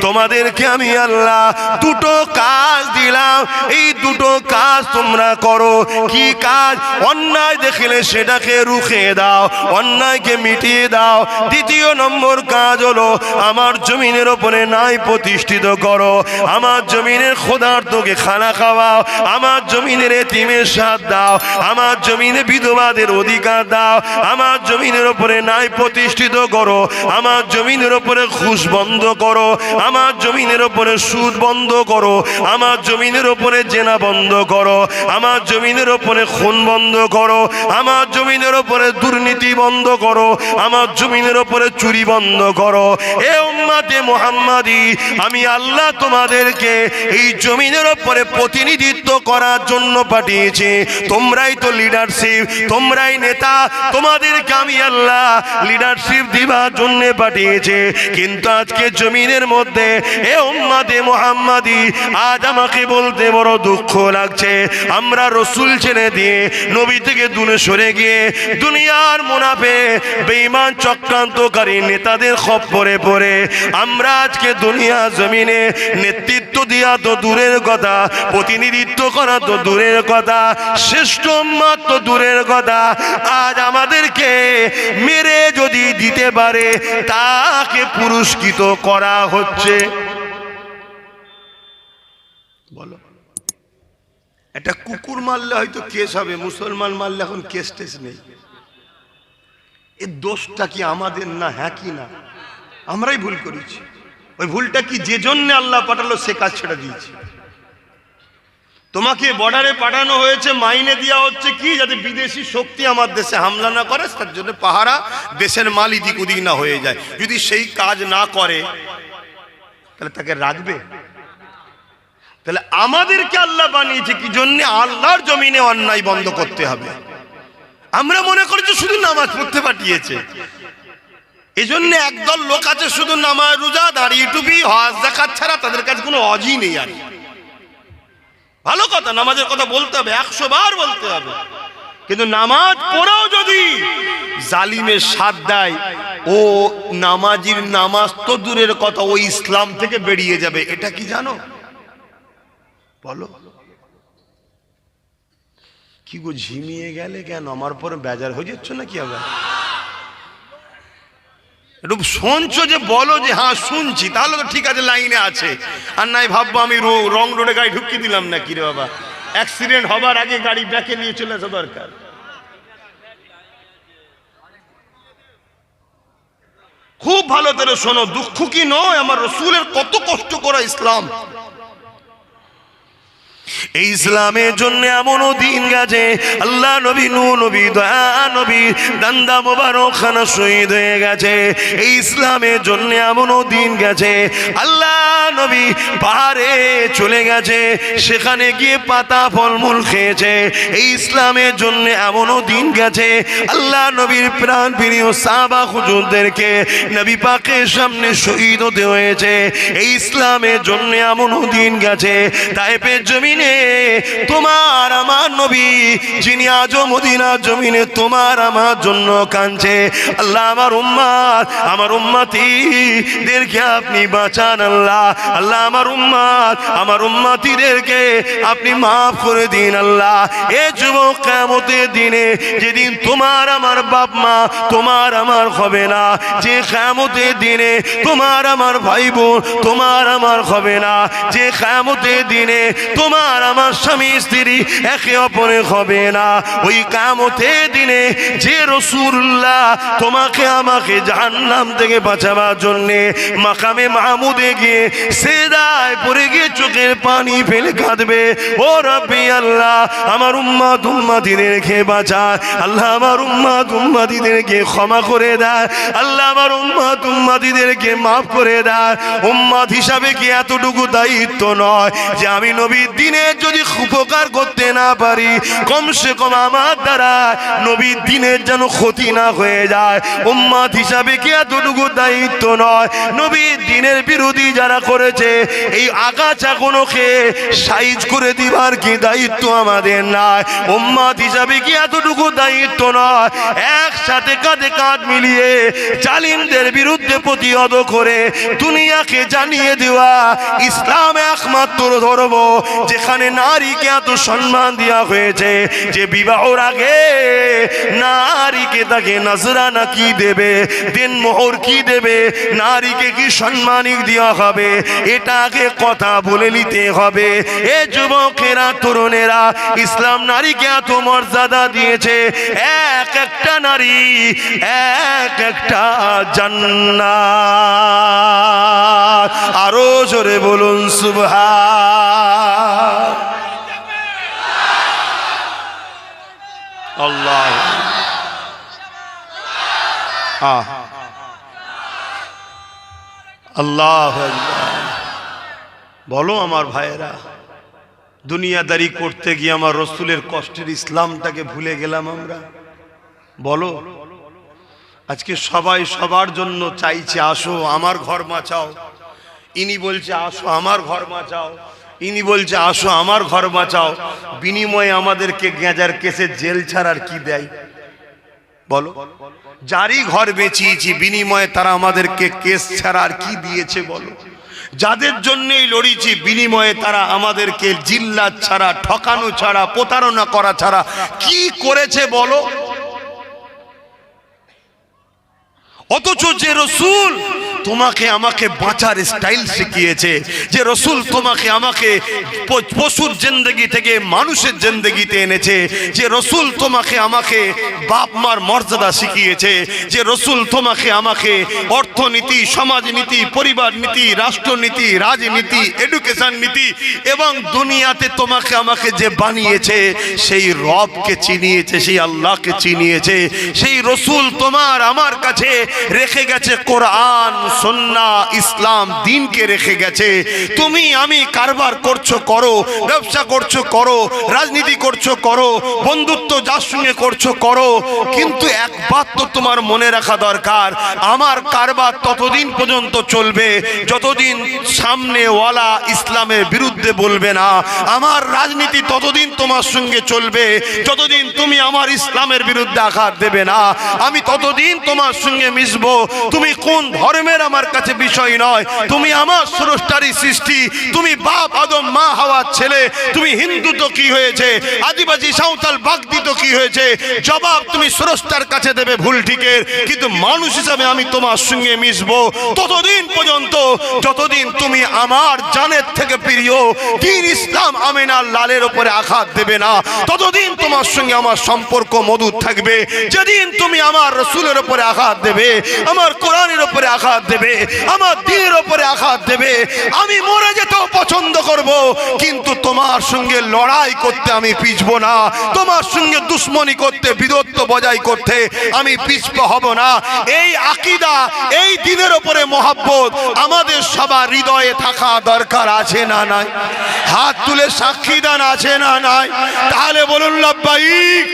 তোমাদেরকে আমি আল্লাহ দুটো কাজ দিলাম, এই দুটো কাজ তোমরা করো। কি কাজ? অন্যায় দেখলে সেটাকে রুখে দাও, অন্যায়কে মিটিয়ে দাও। দ্বিতীয় নম্বর কাজ হলো আমার জমিনের ওপরে ন্যায় প্রতিষ্ঠিত করো, আমার জমিনের ক্ষুধার্তকে খানা খাওয়াও, আমার জমিনের এতিমের সাথ দাও, আমার জমিনে বিধবাদের অধিকার দাও, আমার জমিনের ওপরে ন্যায় প্রতিষ্ঠিত করো, আমার জমিনের ওপরে ঘুষ বন্ধ করো, আমার জমিনের ওপরে সুদ বন্ধ করো, আমার জমিনের ওপরে জেনা বন্ধ করো, আমার জমিনের ওপরে খুন বন্ধ করো, আমার জমিনের ওপরে দুর্নীতি বন্ধ করো, আমার জমিনের ওপরে চুরি বন্ধ করো। এ উম্মতে মুহাম্মাদি, আমি আল্লাহ তোমাদেরকে এই জমিনের ওপরে প্রতিনিধিত্ব করার জন্য পাঠিয়েছি। তোমরাই তো লিডারশিপ, তোমরাই নেতা, তোমাদেরকে আমি আল্লাহ লিডারশিপ দিবার জন্য পাঠিয়েছি। কিন্তু আজকে জমিনের মধ্যে এ উম্মতে মুহাম্মাদি, আজ আমাকে বলতে বড় দুঃখ লাগছে, আমরা রসুল ছেড়ে দিয়ে নবী থেকে দূরে সরে গিয়ে দুনিয়ার মুনাফিক বেঈমান চক্রান্তকারী নেতাদের খপ্পরে পড়ে আমরা আজকে দুনিয়া জমিনে নেতৃত্ব দেওয়া তো দূরের কথা, প্রতিনিধিত্ব করা তো দূরের কথা, শ্রেষ্ঠ উম্মত তো দূরের কথা, আজ আমাদেরকে মেরে যদি দিতে পারে তাকে পুরস্কৃত করা হচ্ছে। বলো, একটা কুকুর মারলে হয়তো কেস হবে, মুসলমান মারলে এখন কেস টেস নেই। এর দোষটা কি আমাদের না? হ্যাঁ কি না? আমরাই ভুল করেছি। ওই ভুলটা কি যে জন্য আল্লাহ পাঠালো সে কাজ ছেড়ে দিয়েছি। তোমাকে বর্ডারে পাঠানো হয়েছে, মাইনে দেওয়া হচ্ছে কি, যাতে বিদেশি শক্তি আমার দেশে হামলা না করে, তার জন্য পাহারা, দেশের মাল ইদিক উদিক না হয়ে যায়। যদি সেই কাজ না করে তাহলে তাকে রাখবে? তাহলে আমাদেরকে আল্লাহ বানিয়েছে কি জন্য? আল্লাহর জমিনে অন্যায় বন্ধ করতে হবে। আমরা মনে করি যে শুধু নামাজ পড়তে পাঠিয়েছে। এই জন্য একদল লোক আছে শুধু নামাজ, রোজা, দাঁড়িয়ে টুপি, হজ যাকাত ছাড়া তাদের কাছে কোনো হজই নেই। আর ভালো কথা, নামাজের কথা বলতে হবে, 100 বার বলতে হবে, কিন্তু নামাজ পড়াও যদি জালিমের সাথ দেয়, ও নামাজির নামাজ তো দূরের কথা, ও ইসলাম থেকে বেরিয়ে যাবে। এটা কি জানো? বলো কি গো, ঝিমিয়ে গেলে কেন? আমার পরে বেজার হয়ে যাচ্ছ নাকি? আবার একটু শুনছো যে বলো যে হ্যাঁ শুনছি, তাহলে তো ঠিক আছে, লাইনে আছে। আর নাই ভাববো আমি রং রোডে গাড়ি ঢুকিয়ে দিলাম না কি রে বাবা, অ্যাক্সিডেন্ট হবার আগে গাড়ি ব্যাকে নিয়ে চলে আসা দরকার। খুব ভালো করে শোনো, দুঃখ কি নয়, আমার রসুলের কত কষ্ট করা ইসলাম। এই ইসলামের জন্য এমনও দিন গেছে, আল্লাহ নবী নূহ নবী, দয়া নবী দান্দা মোবারক খানা শহীদ হয়ে গেছে। এই ইসলামের জন্য এমনও দিন গেছে, আল্লাহ নবী পাহাড়ে চলে গেছে, সেখানে গিয়ে পাতা ফলমূল খেয়েছে। এই ইসলামের জন্য এমনও দিন গেছে, আল্লাহ নবীর প্রাণ প্রিয় সাহাবা হুজুরদেরকে নবী পাকের সামনে শহীদ হতে হয়েছে। এই ইসলামের জন্য এমনও দিন গেছে, তায়েফের জমিনে তোমার আমার নবী যিনি আজও মদিনার জমিনে তোমার আমার জন্য কাঁদছে। আল্লাহ আমার উম্মতিদেরকে আপনি বাঁচান আল্লাহ, আল্লাহ আমার উম্মতিদেরকে আপনি মাফ করে দিন আল্লাহ। এ যুবক, কিয়ামতের দিনে যেদিন তোমার আমার বাপ মা তোমার আমার হবে না, যে কিয়ামতের দিনে তোমার আমার ভাই বোন তোমার আমার হবে না, যে কিয়ামতের দিনে তোমার আমার স্বামী স্ত্রী একে অপরে হবে না, ওই কিয়ামতের দিনে যে রাসূলুল্লাহ তোমাকে আমাকে জাহান্নাম থেকে বাঁচাবার জন্য মাকামে মাহমুদে গিয়ে সিজদায় পড়ে গিয়ে চোখের পানি ফেলে কাঁদবে, ও রব্বি আল্লাহ আমার উম্মতিদেরকে বাঁচা, আল্লাহ আমার উম্মতিদেরকে ক্ষমা করে দেয়, আল্লাহ আমার উম্মতিদেরকে মাফ করে দেয়। উম্মত হিসাবে কি এতটুকু দায়িত্ব নয় যে আমি নবীর দিন দিনের যদি উপকার করতে না পারি, কমসে কম আমার দ্বারা নবীর দিনের যেন ক্ষতি না হয়ে যায়। উম্মত হিসাবে কি এতটুকু দায়িত্ব নয়? নবীর দিনের বিরোধী যারা করেছে এই আগাছাগুলোকে সাইজ করে দিবার কি দায়িত্ব আমাদের নাই? উম্মত হিসাবে কি এতটুকু দায়িত্ব নয়? একসাথে কাঁধে কাঁধ মিলিয়ে জালিমদের বিরুদ্ধে প্রতিহত করে দুনিয়াকে জানিয়ে দেওয়া ইসলাম একমাত্র ধর্ম যেখানে নারীকে এত সম্মান দেওয়া হয়েছে যে বিবাহর আগে নারীকে তাকে নজরানা কি দেবে, দেনমোহর কি দেবে, নারীকে কি সম্মানিক দেওয়া হবে, এটাকে কথা বলে নিতে হবে। এ যুবকেরা, তরুণেরা, ইসলাম নারীকে এত মর্যাদা দিয়েছে, এক একটা নারী এক একটা জান্নাত। আরো জোরে বলুন সুবহান আল্লাহ। আল্লাহ বলো আমার ভাইয়েরা, দুনিয়াদারি করতে গিয়ে আমার রসুলের কষ্টের ইসলামটাকে ভুলে গেলাম আমরা। বলো, আজকে সবাই সবার জন্য চাইছে আসো আমার ঘর বাঁচাও, ইনি বলছে আসো আমার ঘর বাঁচাও, ইনি বলছে আসো আমার ঘর বাঁচাও, বিনিময়ে আমাদেরকে গেঁজার কেসে জেল ছাড়ার কি দেয়? বলো, যারই ঘর বেঁচিয়েছি বিনিময়ে তারা আমাদেরকে কেস ছাড়ার কি দিয়েছে? বলো, যাদের জন্যই লড়িছি বিনিময়ে তারা আমাদেরকে জিল্লাত ছাড়া, ঠকানো ছাড়া, প্রতারণা করা ছাড়া কি করেছে? বলো। অথচ যে রসুল তোমাকে আমাকে বাঁচার স্টাইল শিখিয়েছে, যে রসুল তোমাকে আমাকে পশুর জিন্দেগি থেকে মানুষের জিন্দেগিতে এনেছে, যে রসুল তোমাকে আমাকে বাপ মার মর্যাদা শিখিয়েছে, যে রসুল তোমাকে আমাকে অর্থনীতি, সমাজনীতি, পরিবার নীতি, রাষ্ট্রনীতি, রাজনীতি, এডুকেশন নীতি এবং দুনিয়াতে তোমাকে আমাকে যে বানিয়েছে সেই রবকে চিনিয়েছে, সেই আল্লাহকে চিনিয়েছে। সেই রসুল তোমার আমার কাছে রেখে গেছে কোরআন, সুন্নাহ, ইসলাম, দিনকে রেখে গেছে। তুমি আমি কারবার করছো করো, ব্যবসা করছো করো, রাজনীতি করছো করো, বন্ধুত্ব যার সঙ্গে করছো করো, কিন্তু একবার তো তোমার মনে রাখা দরকার, আমার কারবার ততদিন পর্যন্ত চলবে যতদিন সামনেওয়ালা ইসলামের বিরুদ্ধে বলবে না। আমার রাজনীতি ততদিন তোমার সঙ্গে চলবে যতদিন তুমি আমার ইসলামের বিরুদ্ধে আঘাত দেবে না। আমি ততদিন তোমার সঙ্গে মিশবো। তুমি কোন ধর্মের আমার কাছে বিষয় নয়, তুমি আমার স্রষ্টারই সৃষ্টি। তুমি বাপ আদম মা হাওয়ার ছেলে। তুমি হিন্দু তো কি হয়েছে, আদিবাসী সাঁওতাল বাগদি তো কি হয়েছে, জবাব তুমি স্রষ্টার কাছে দেবে ভুল ঠিকের। কিন্তু মানুষ হিসাবে আমি তোমার সঙ্গে মিশবো ততদিন পর্যন্ত যতদিন তুমি আমার জানের থেকে প্রিয় দ্বীন ইসলাম আমিনার লালের উপরে আঘাত দেবে না, ততদিন তোমার সঙ্গে আমার সম্পর্ক মধুর থাকবে। যেদিন তুমি আমার রসুলের উপরে আঘাত দেবে, আমার কোরআনের উপরে আঘাত দেবে, আমার দ্বীনের উপরে আঘাত দেবে, আমি মরে যেতেও পছন্দ করব, কিন্তু তোমার সঙ্গে লড়াই করতে আমি পিছবো না। তোমার সঙ্গে দুশ্মনী করতে, বিরোধ বজায় করতে আমি পিছপা হব না। এই আকীদা, এই দ্বীনের উপরে মহব্বত আমাদের সবার হৃদয়ে থাকা দরকার আছে না নাই? হাত তুলে সাক্ষী দান আছে না নাই? তাহলে বলুন লাব্বাইক।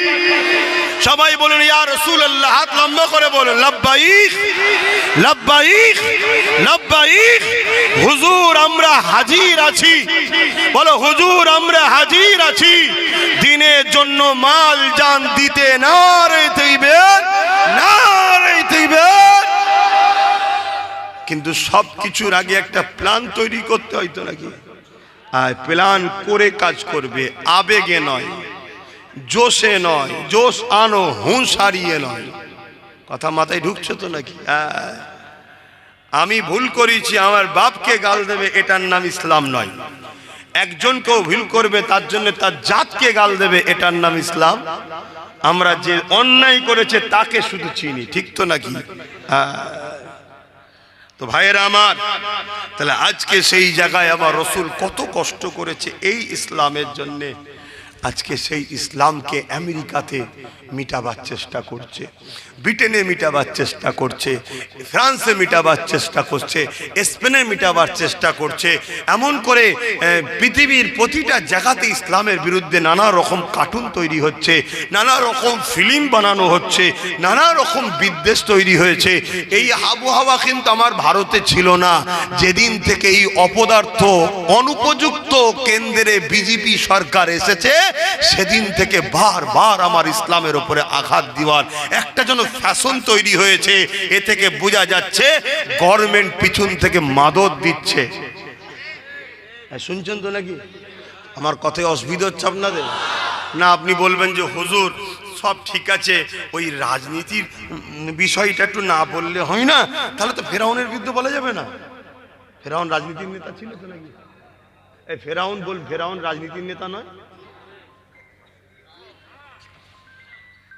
সবাই বলুন ইয়া রাসূলুল্লাহ, হাত লম্বা করে বলুন লাব্বাইক লাব্বাইক লাব্বাইক। হুজুর আমরা হাজির আছি, বলো হুজুর আমরা হাজির আছি দ্বীনের জন্য মাল জান দিতে। নারে তাকবীর, নারে তাকবীর। কিন্তু সব কিছুর আগে একটা প্ল্যান তৈরি করতে হয়তো নাকি? আর প্ল্যান করে কাজ করবে, আবেগে নয়, জোশে নয়। জোশ আনো, হুঁশ হারিয়ে নয়। কথা মাথায় ঢুকছে তো নাকি? আমি ভুল করেছি, আমার বাপকে গাল দেবে, এটার নাম ইসলাম নয়। একজনকেও ভুল করবে তার জন্য তার জাতকে গাল দেবে, এটার নাম ইসলাম। আমরা যে অন্যায় করেছে তাকে শুধু চিনি, ঠিক তো নাকি? তো ভাইয়েরা আমার, তাহলে আজকে সেই জায়গায় আমার রসুল কত কষ্ট করেছে এই ইসলামের জন্যে। আজকে সেই ইসলামকে আমেরিকাতে মিটাবার চেষ্টা করছে, ব্রিটেনে মিটাবার চেষ্টা করছে, ফ্রান্সে মিটাবার চেষ্টা করছে, স্পেনে মিটাবার চেষ্টা করছে। এমন করে পৃথিবীর প্রতিটা জায়গাতে ইসলামের বিরুদ্ধে নানা রকম কার্টুন তৈরি হচ্ছে, নানা রকম ফিল্ম বানানো হচ্ছে, নানা রকম বিদ্বেষ তৈরি হয়েছে। এই আবহাওয়া কিন্তু আমার ভারতে ছিল না। যেদিন থেকে এই অপদার্থ অনুপযুক্ত কেন্দ্রে বিজেপি সরকার এসেছে, সেদিন থেকে বারবার আমার ইসলামের উপরে আঘাত দেওয়ার একটা যেন ফ্যাশন তৈরি হয়েছে। এ থেকে বোঝা যাচ্ছে গভর্নমেন্ট পিছন থেকে মাদত দিচ্ছে। শুনছেন তো নাকি? আমার কথায় অসুবিধা হচ্ছে আপনাদের? না আপনি বলবেন যে হুজুর সব ঠিক আছে, ওই রাজনীতির বিষয়টা একটু না বললে হয় না? তাহলে তো ফেরাউনের বিরুদ্ধে বলা যাবে না? ফেরাউন রাজনীতির নেতা ছিল তো নাকি? এই ফেরাউন রাজনীতির নেতা নয়?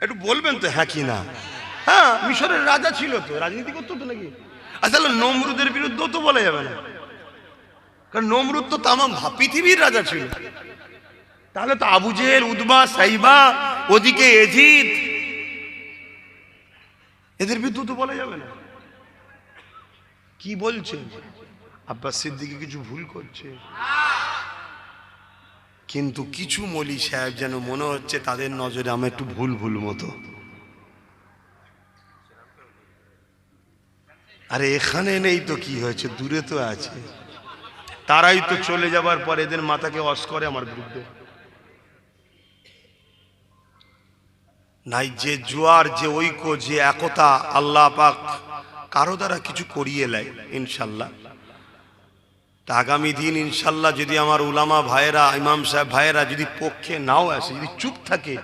একটু বলবেন তো হ্যাঁ কি না? হ্যাঁ, মিশরের রাজা ছিল তো, রাজনীতি করতো তো নাকি? আসলে নমরুদের বিরুদ্ধেও তো বলা যাবে না, কারণ নমরুদ তো তামাম পৃথিবীর রাজা ছিল। তাহলে তো আবু জেহেল, উতবা, সাইবা, ওদিকে এজিদ, এদের বিরুদ্ধে তো বলা যাবে না। কি বলছেন? আব্বাস সিদ্দিকী কিছু ভুল করছে, কিন্তু কিছু মৌলী সাহেব যেন মনে হচ্ছে তাদের নজরে আমি একটু ভুল মতো। আরে এখানে নেই তো কি হয়েছে, দূরে তো আছে। তারাই তো চলে যাবার পর এদের মাথাকে অস করে আমার বিরুদ্ধে। নাই যে জোয়ার, যে ঐক্য, যে একতা আল্লাহ পাক কারো দ্বারা কিছু করিয়ে নেয় ইনশাল্লাহ। তা আগামী দিন ইনশাল্লাহ যদি আমার উলামা ভাইয়েরা, ইমাম সাহেব ভাইয়েরা যদি পক্ষে নাও আসে, যদি চুপ থাকে,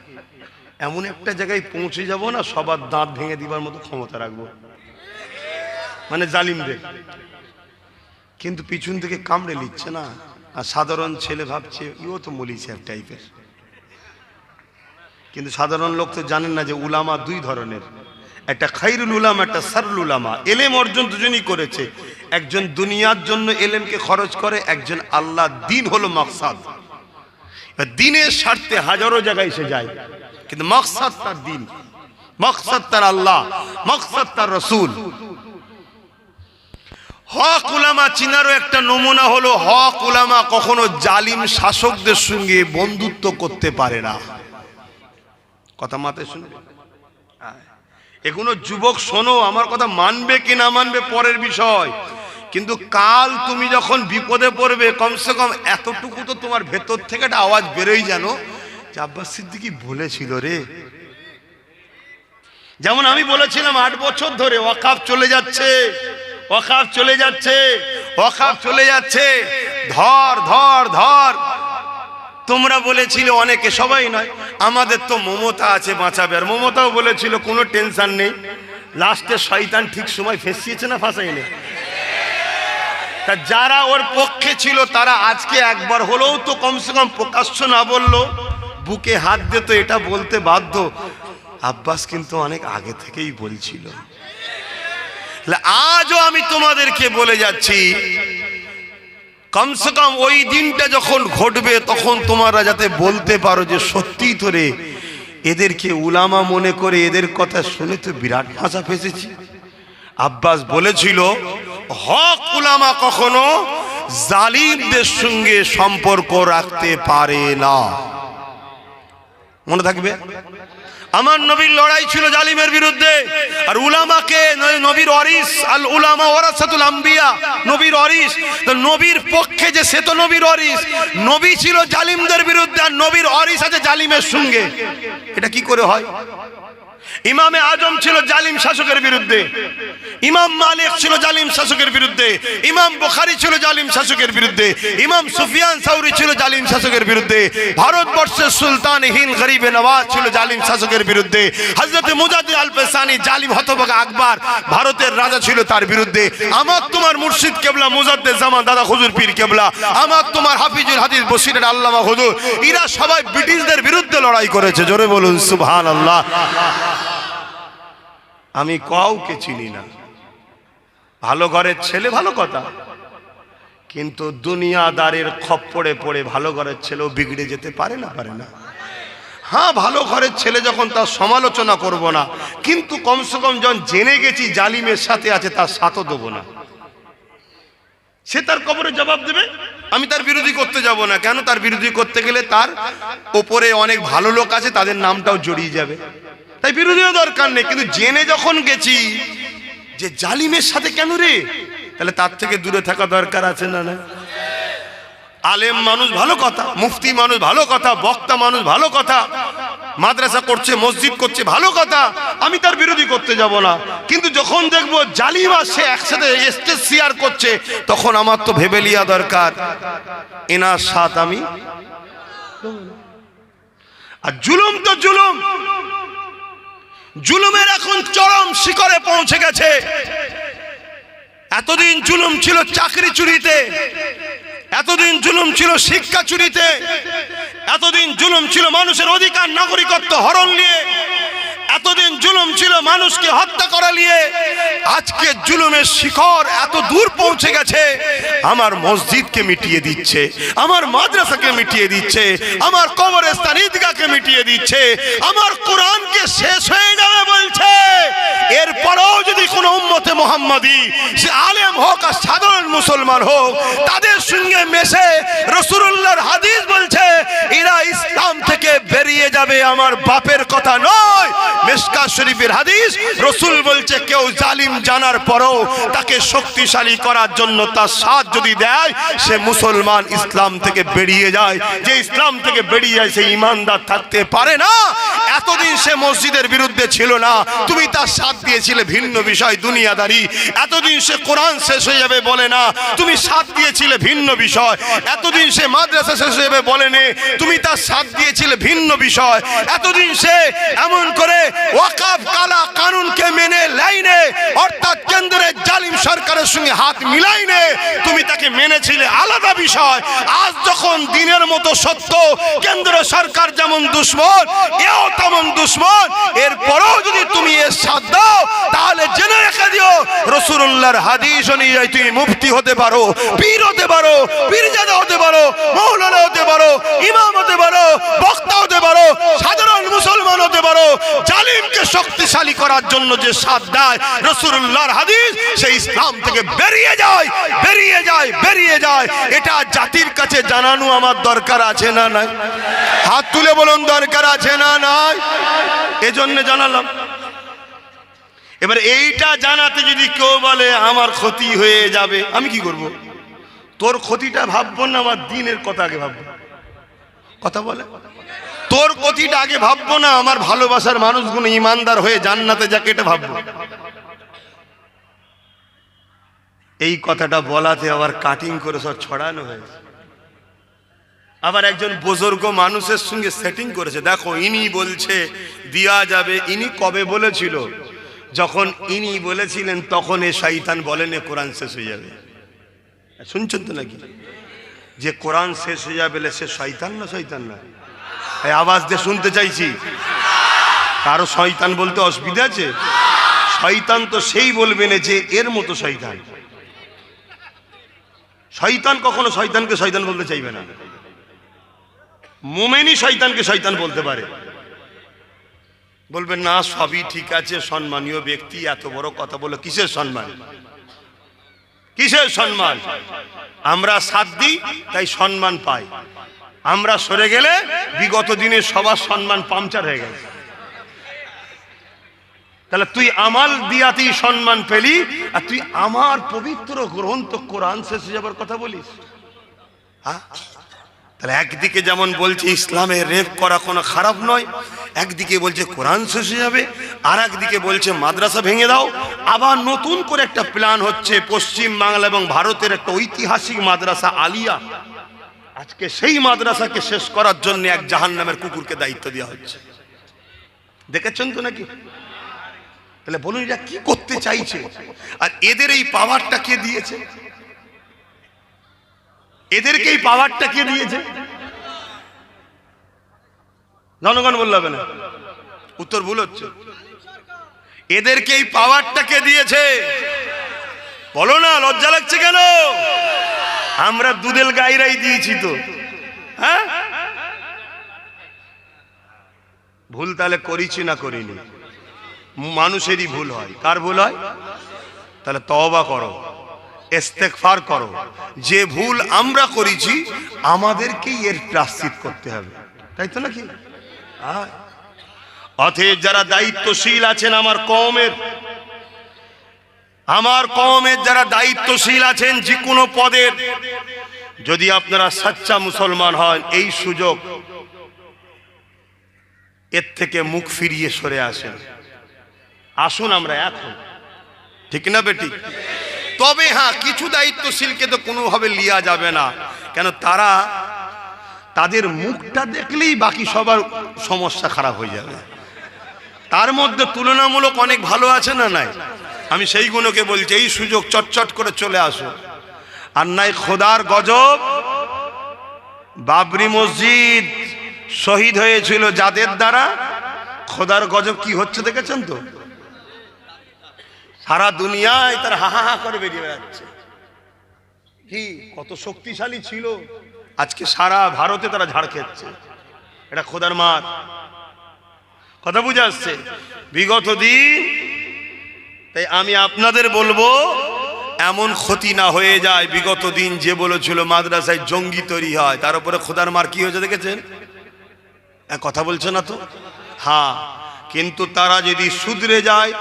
এমন একটা জায়গায় পৌঁছে যাব না, সবার দাঁত ভেঙে দিবার মতো ক্ষমতা রাখবো, মানে জালিমদের। কিন্তু পিছন থেকে কামড়ে নিচ্ছে না, আর সাধারণ ছেলে ভাবছে ইও তো মৌলী সাহেব টাইপের। কিন্তু সাধারণ লোক তো জানেন না যে উলামা দুই ধরনের, একটা খাইরুল উলামা, একটা সারুল উলামা। এলেম অর্জন দুজনই করেছে, একজন দুনিয়ার জন্য এলেমকে খরচ করে, একজন আল্লাহ, দিন হলো মাকসাদ। দিনের স্বার্থে হাজারো জায়গায় সে যায়, কিন্তু মাকসাদ তার দিন, মাকসাদ তার আল্লাহ, মাকসাদ তার রসুল। হক উলামা চিনারও একটা নমুনা হলো, হক উলামা কখনো জালিম শাসকদের সঙ্গে বন্ধুত্ব করতে পারে না। কথা মাথায় শুনবে? এগুলো যুবক শোনো, আমার কথা মানবে কি না মানবে পরের বিষয়, কিন্তু কাল তুমি যখন বিপদে পড়বে, কমসে কম এতটুকু তো তোমার ভেতর থেকে একটা আওয়াজ বেরোই জানো যে আব্বাস সিদ্দিকী বলেছিল রে। যেমন আমি বলেছিলাম 8 বছর ধরে ওয়াকাফ চলে যাচ্ছে, ওয়াকাফ চলে যাচ্ছে, ওয়াকাফ চলে যাচ্ছে, ধর ধর ধর। তোমরা বলেছিলে অনেকে, সবাই নয়, আমাদের তো মমতা আছে বাঁচাবে, আর মমতাও বলেছিল কোনো টেনশন নেই। লাস্টে শয়তান ঠিক সময় ফেসিয়েছে না ফাঁসাইনি? তা যারা ওর পক্ষে ছিল তারা আজকে একবার হলেও তো কমসে কম প্রকাশ্য না বললো, বুকে হাত দিত, এটা বলতে বাধ্য আব্বাস কিন্তু অনেক আগে থেকেই বলছিল। আজও আমি তোমাদেরকে বলে যাচ্ছি, কমসে কম ওই দিনটা যখন ঘটবে তখন তোমরা যাতে বলতে পারো যে সত্যি তোরে এদেরকে উলামা মনে করে এদের কথা শুনে তো বিরাট ভাষা ফেসেছি। আব্বাস বলেছিল হক উলামা কখনো জালিমদের সঙ্গে সম্পর্ক রাখতে পারে না, মনে থাকবে। আমার নবীর লড়াই ছিল জালিমের বিরুদ্ধে, আর উলামাকে নবীর ওয়ারিস, আল উলামা ওয়ারাসাতুল আম্বিয়া, নবীর ওয়ারিস, তো নবীর পক্ষে যে সে তো নবীর ওয়ারিস, নবী ছিল জালিমদের বিরুদ্ধে, আর নবীর ওয়ারিস আছে জালিমের সঙ্গে। এটা কি করে হয়? ইমামে আজম ছিল জালিম শাসকের বিরুদ্ধে, ইমাম মালিক ছিল জালিম শাসকের বিরুদ্ধে, ইমাম বুখারী ছিল জালিম শাসকের বিরুদ্ধে, ইমাম সুফিয়ান সাউরি ছিল জালিম শাসকের বিরুদ্ধে, ভারতবর্ষের সুলতান হিন্দ গরিবে নওয়াজ ছিল জালিম শাসকের বিরুদ্ধে, হযরত মুজাদ্দিদ আল পেসানি জালিম হতভাগা আকবর ভারতের রাজা ছিল তার বিরুদ্ধে, আমার তোমার মুর্শিদ কেবলা মুজাদ্দিদ জামান দাদা হুজুর পীর কেবলা, আমার তোমার হাফিজুল হাদিস বসিরের আল্লামা হুজুর, এরা সবাই ব্রিটিশদের বিরুদ্ধে লড়াই করেছে। জোরে বলুন সুবহানাল্লাহ। আমি কাউকে চিনি না, ভালো ঘরের ছেলে ভালো কথা, কিন্তু দুনিয়াদারের খপ্পরে পড়ে ভালো ঘরের ছেলেও বিগড়ে যেতে পারে না, পারে না। হ্যাঁ, ভালো ঘরের ছেলে যখন তার সমালোচনা করব না, কিন্তু কমসে কম যখন জেনে গেছি জালিমের সাথে আছে তার সাথও দেবো না। সে তার কবরে জবাব দেবে, আমি তার বিরোধী করতে যাব না। কেন? তার বিরোধী করতে গেলে তার ওপরে অনেক ভালো লোক আছে, তাদের নামটাও জড়িয়ে যাবে, তাই বিরোধীও দরকার নেই। কিন্তু জেনে যখন গেছি যে জালিমের সাথে কেন রে, তাহলে তার থেকে দূরে থাকা দরকার আছে না? না, আলেম মানুষ ভালো কথা, মুফতি মানুষ ভালো কথা, বক্তা মানুষ ভালো কথা, মাদ্রাসা করছে, মসজিদ করছে, ভালো কথা, আমি তার বিরোধী করতে যাব না। কিন্তু যখন দেখবো জালিম আর সে একসাথে স্টেজ শেয়ার করছে, তখন আমার তো ভেবে লিয়া দরকার এনার সাথ আমি। আর জুলুম তো জুলুম, জুলুমের এখন চরম শিখরে পৌঁছে গেছে। এতদিন জুলুম ছিল চাকরি চুরিতে, এতদিন জুলুম ছিল শিক্ষা চুরিতে, এতদিন জুলুম ছিল মানুষের অধিকার নাগরিকত্ব হরণ নিয়ে, এতদিন জুলুম ছিল মানুষকে হত্যা করা নিয়ে। আজকে জুলুমের শিখর এত দূর পৌঁছে গেছে, আমার মসজিদকে মিটিয়ে দিচ্ছে, আমার মাদ্রাসাকে মিটিয়ে দিচ্ছে, আমার কবরস্থান ঈদগাহকে মিটিয়ে দিচ্ছে, আমার কোরআনকে শেষ হয়ে যাবে বলছে। এরপরেও যদি কোনো উম্মতে মুহাম্মাদি, সে আলেম হোক আর সাধারণ মুসলমান হোক, তাদের সঙ্গে মেশে রাসূলুল্লাহর হাদিস বলছে এরা ইসলাম থেকে বেরিয়ে যাবে, আমার বাপের কথা নয়। মিশকাত শরীফের হাদিস, রাসূল বলছে কেউ জালিম জানার পরেও তাকে শক্তিশালী করার জন্য তার সাথ যদি দেয়, সে মুসলমান ইসলাম থেকে বেরিয়ে যায়। যে ইসলাম থেকে বেরিয়ে যায় সে ঈমানদার থাকতে পারে না। এতদিন সে মসজিদের বিরুদ্ধে ছিল না, তুমি তার সাথ দিয়েছিলে, ভিন্ন বিষয় দুনিয়াদারি। এতদিন সে কোরআন শেষ হয়ে যাবে বলে না, তুমি সাথ দিয়েছিলে, ভিন্ন বিষয়। এতদিন সে মাদ্রাসা শেষ হয়ে যাবে বলে নে, তুমি তার সাথ দিয়েছিলে, ভিন্ন বিষয়। এতদিন সে এমন করে ওয়াকফ কালা কানুনকে মেনে লাইনে, অর্থাৎ কেন্দ্রের জালিম সরকারের সঙ্গে হাত মিলাইনে, তুমি তাকে মেনেছিলে, আলাদা বিষয়। আজ যখন দিনের মতো সত্য, কেন্দ্র সরকার যেমন দুশ্মন, এও তেমন দুশ্মন, এরপরেও যদি তুমি এর সাথ দাও, তাহলে জেনে রেখে দিও রাসূলুল্লাহর হাদিস অনুযায়ী তুমি মুফতি হতে পারো, পীর হতে পারো, পীরজাদা হতে পারো, মাওলানা হতে পারো, ইমাম হতে পারো, বক্তা হতে পারো, সাধারণ মুসলমান হতে পারো। জালিমকে শক্তিশালী করার জন্য যে সাথ দেয় রাসূলুল্লাহর হাদিস, সেই ইসলাম থেকে বেরিয়ে যায়, বেরিয়ে যায়, বেরিয়ে যায়। এটা জাতির কাছে জানানো আমার দরকার আছে না নাই? হাত তুলে বলুন, দরকার আছে না নাই? এজন্য জানালাম। এবার এইটা জানাতে যদি কেউ বলে আমার ক্ষতি হয়ে যাবে, আমি কি করব? তোর ক্ষতিটা ভাববো না, আমার দিনের কথা আগে ভাববো। কথা বলে, তোর ক্ষতিটা আগে ভাববো না, আমার ভালোবাসার মানুষগুলো ইমানদার হয়ে জান্নাতে যাকে, এটা ভাববো। এই কথাটা বলাতে আবার কাটিং করে সব ছড়ানো হয়েছে। আবার একজন বুজুর্গ মানুষের সঙ্গে সেটিং করেছে, দেখো ইনি বলছে দেয়া যাবে। ইনি কবে বলেছিল? যখন ইনি বলেছিলেন তখন এ শয়তান বলেন এ কোরআন শেষ হয়ে যাবে। শুনছেন তো নাকি? যে কোরআন শেষ হয়ে যাবে সে শয়তান না? শয়তান না? এই আওয়াজ দিয়ে শুনতে চাইছি। কারো শয়তান বলতে অসুবিধা আছে? শয়তান তো সেই বলবে না যে এর মতো শয়তান। শয়তান কখনো শয়তানকে শয়তান বলতে চাইবে না। মুমিনই শয়তানকে শয়তান বলতে পারে। বলবেন না সবই ঠিক আছে, সম্মানীয় ব্যক্তি, এত বড় কথা বলে কিসের সম্মান? কিসের সম্মান? আমরা সাথ দিই তাই সম্মান পাই, আমরা সরে গেলে বিগত দিনে সবার সম্মান পাংচার হয়ে গেছে। তাহলে তুই আমাল দিয়াতেই সম্মান পেলি, আর তুই আমার পবিত্র গ্রন্থ কোরআন শেষ হয়ে যাবার কথা বলিস? হ্যাঁ, তাহলে একদিকে যেমন বলছে ইসলামে রেপ করা কোনো খারাপ নয়, একদিকে বলছে কোরআন শেষ হয়ে যাবে, আর একদিকে বলছে মাদ্রাসা ভেঙে দাও। আবার নতুন করে একটা প্ল্যান হচ্ছে পশ্চিম বাংলা এবং ভারতের একটা ঐতিহাসিক মাদ্রাসা আলিয়া, আজকে সেই মাদ্রাসাকে শেষ করার জন্য এক জাহান্নামের কুকুরকে দায়িত্ব দেওয়া হচ্ছে। দেখেছেন তো নাকি? তাহলে বলুন এরা কি করতে চাইছে? আর এদের এই পাওয়ারটা কে দিয়েছে? এদেরকে এই পাওয়ারটা কে দিয়েছে? জনগণ বললে হবে না, উত্তর ভুল হচ্ছে। এদেরকে এই পাওয়ারটা কে দিয়েছে? বলো না, লজ্জা লাগছে কেন? আমরা দুধেল গাইরাই দিয়েছি তো। হ্যাঁ, ভুল তাহলে করেছি না করিনি? মানুষেরই ভুল হয়। কার ভুল হয়? তাহলে তওবা করো, ইস্তেগফার করো। যে ভুল আমরা করেছি আমাদেরকেই এর প্রায়শ্চিত করতে হবে, তাই তো নাকি? অতএব যারা দায়িত্বশীল আছেন আমার কওমের যারা দায়িত্বশীল আছেন যে কোনো পদের, যদি আপনারা সচ্চা মুসলমান হন, এই সুযোগ, এর থেকে মুখ ফিরিয়ে সরে আসুন আমরা এখন, ঠিক না বেটি? তবে হ্যাঁ, কিছু দায়িত্বশীলকে তো কোনোভাবে লিয়া যাবে না, কেন তাদের মুখটা দেখলেই বাকি সবার সমস্যা খারাপ হয়ে যাবে। তার মধ্যে তুলনামূলক অনেক ভালো আছে না নাই? আমি সেইগুলোকে বলছি, এই সুযোগ চটচট করে চলে আসো। আর নাই খোদার গজব, বাবরি মসজিদ শহীদ হয়েছিল যাদের দ্বারা, খোদার গজব কি হচ্ছে দেখেছেন তো? সারা দুনিয়ায় তার হাহা করে বেরিয়ে বেড়াচ্ছে। কি কত শক্তিশালী ছিল, আজকে সারা ভারতে তারা ঝাড় খেচ্ছে। এটা খোদার মার। কথা বুঝে আসছে? বিগত দিন, তাই আমি আপনাদের বলবো এমন ক্ষতি না হয়ে যায়। বিগত দিন যে বলেছিল মাদ্রাসায় জঙ্গি তৈরি হয়, তার উপরে খোদার মার কি হয়েছে দেখেছেন? কথা বলছে না তো? হ্যাঁ, কিন্তু তারা যদি শুধরে যায়,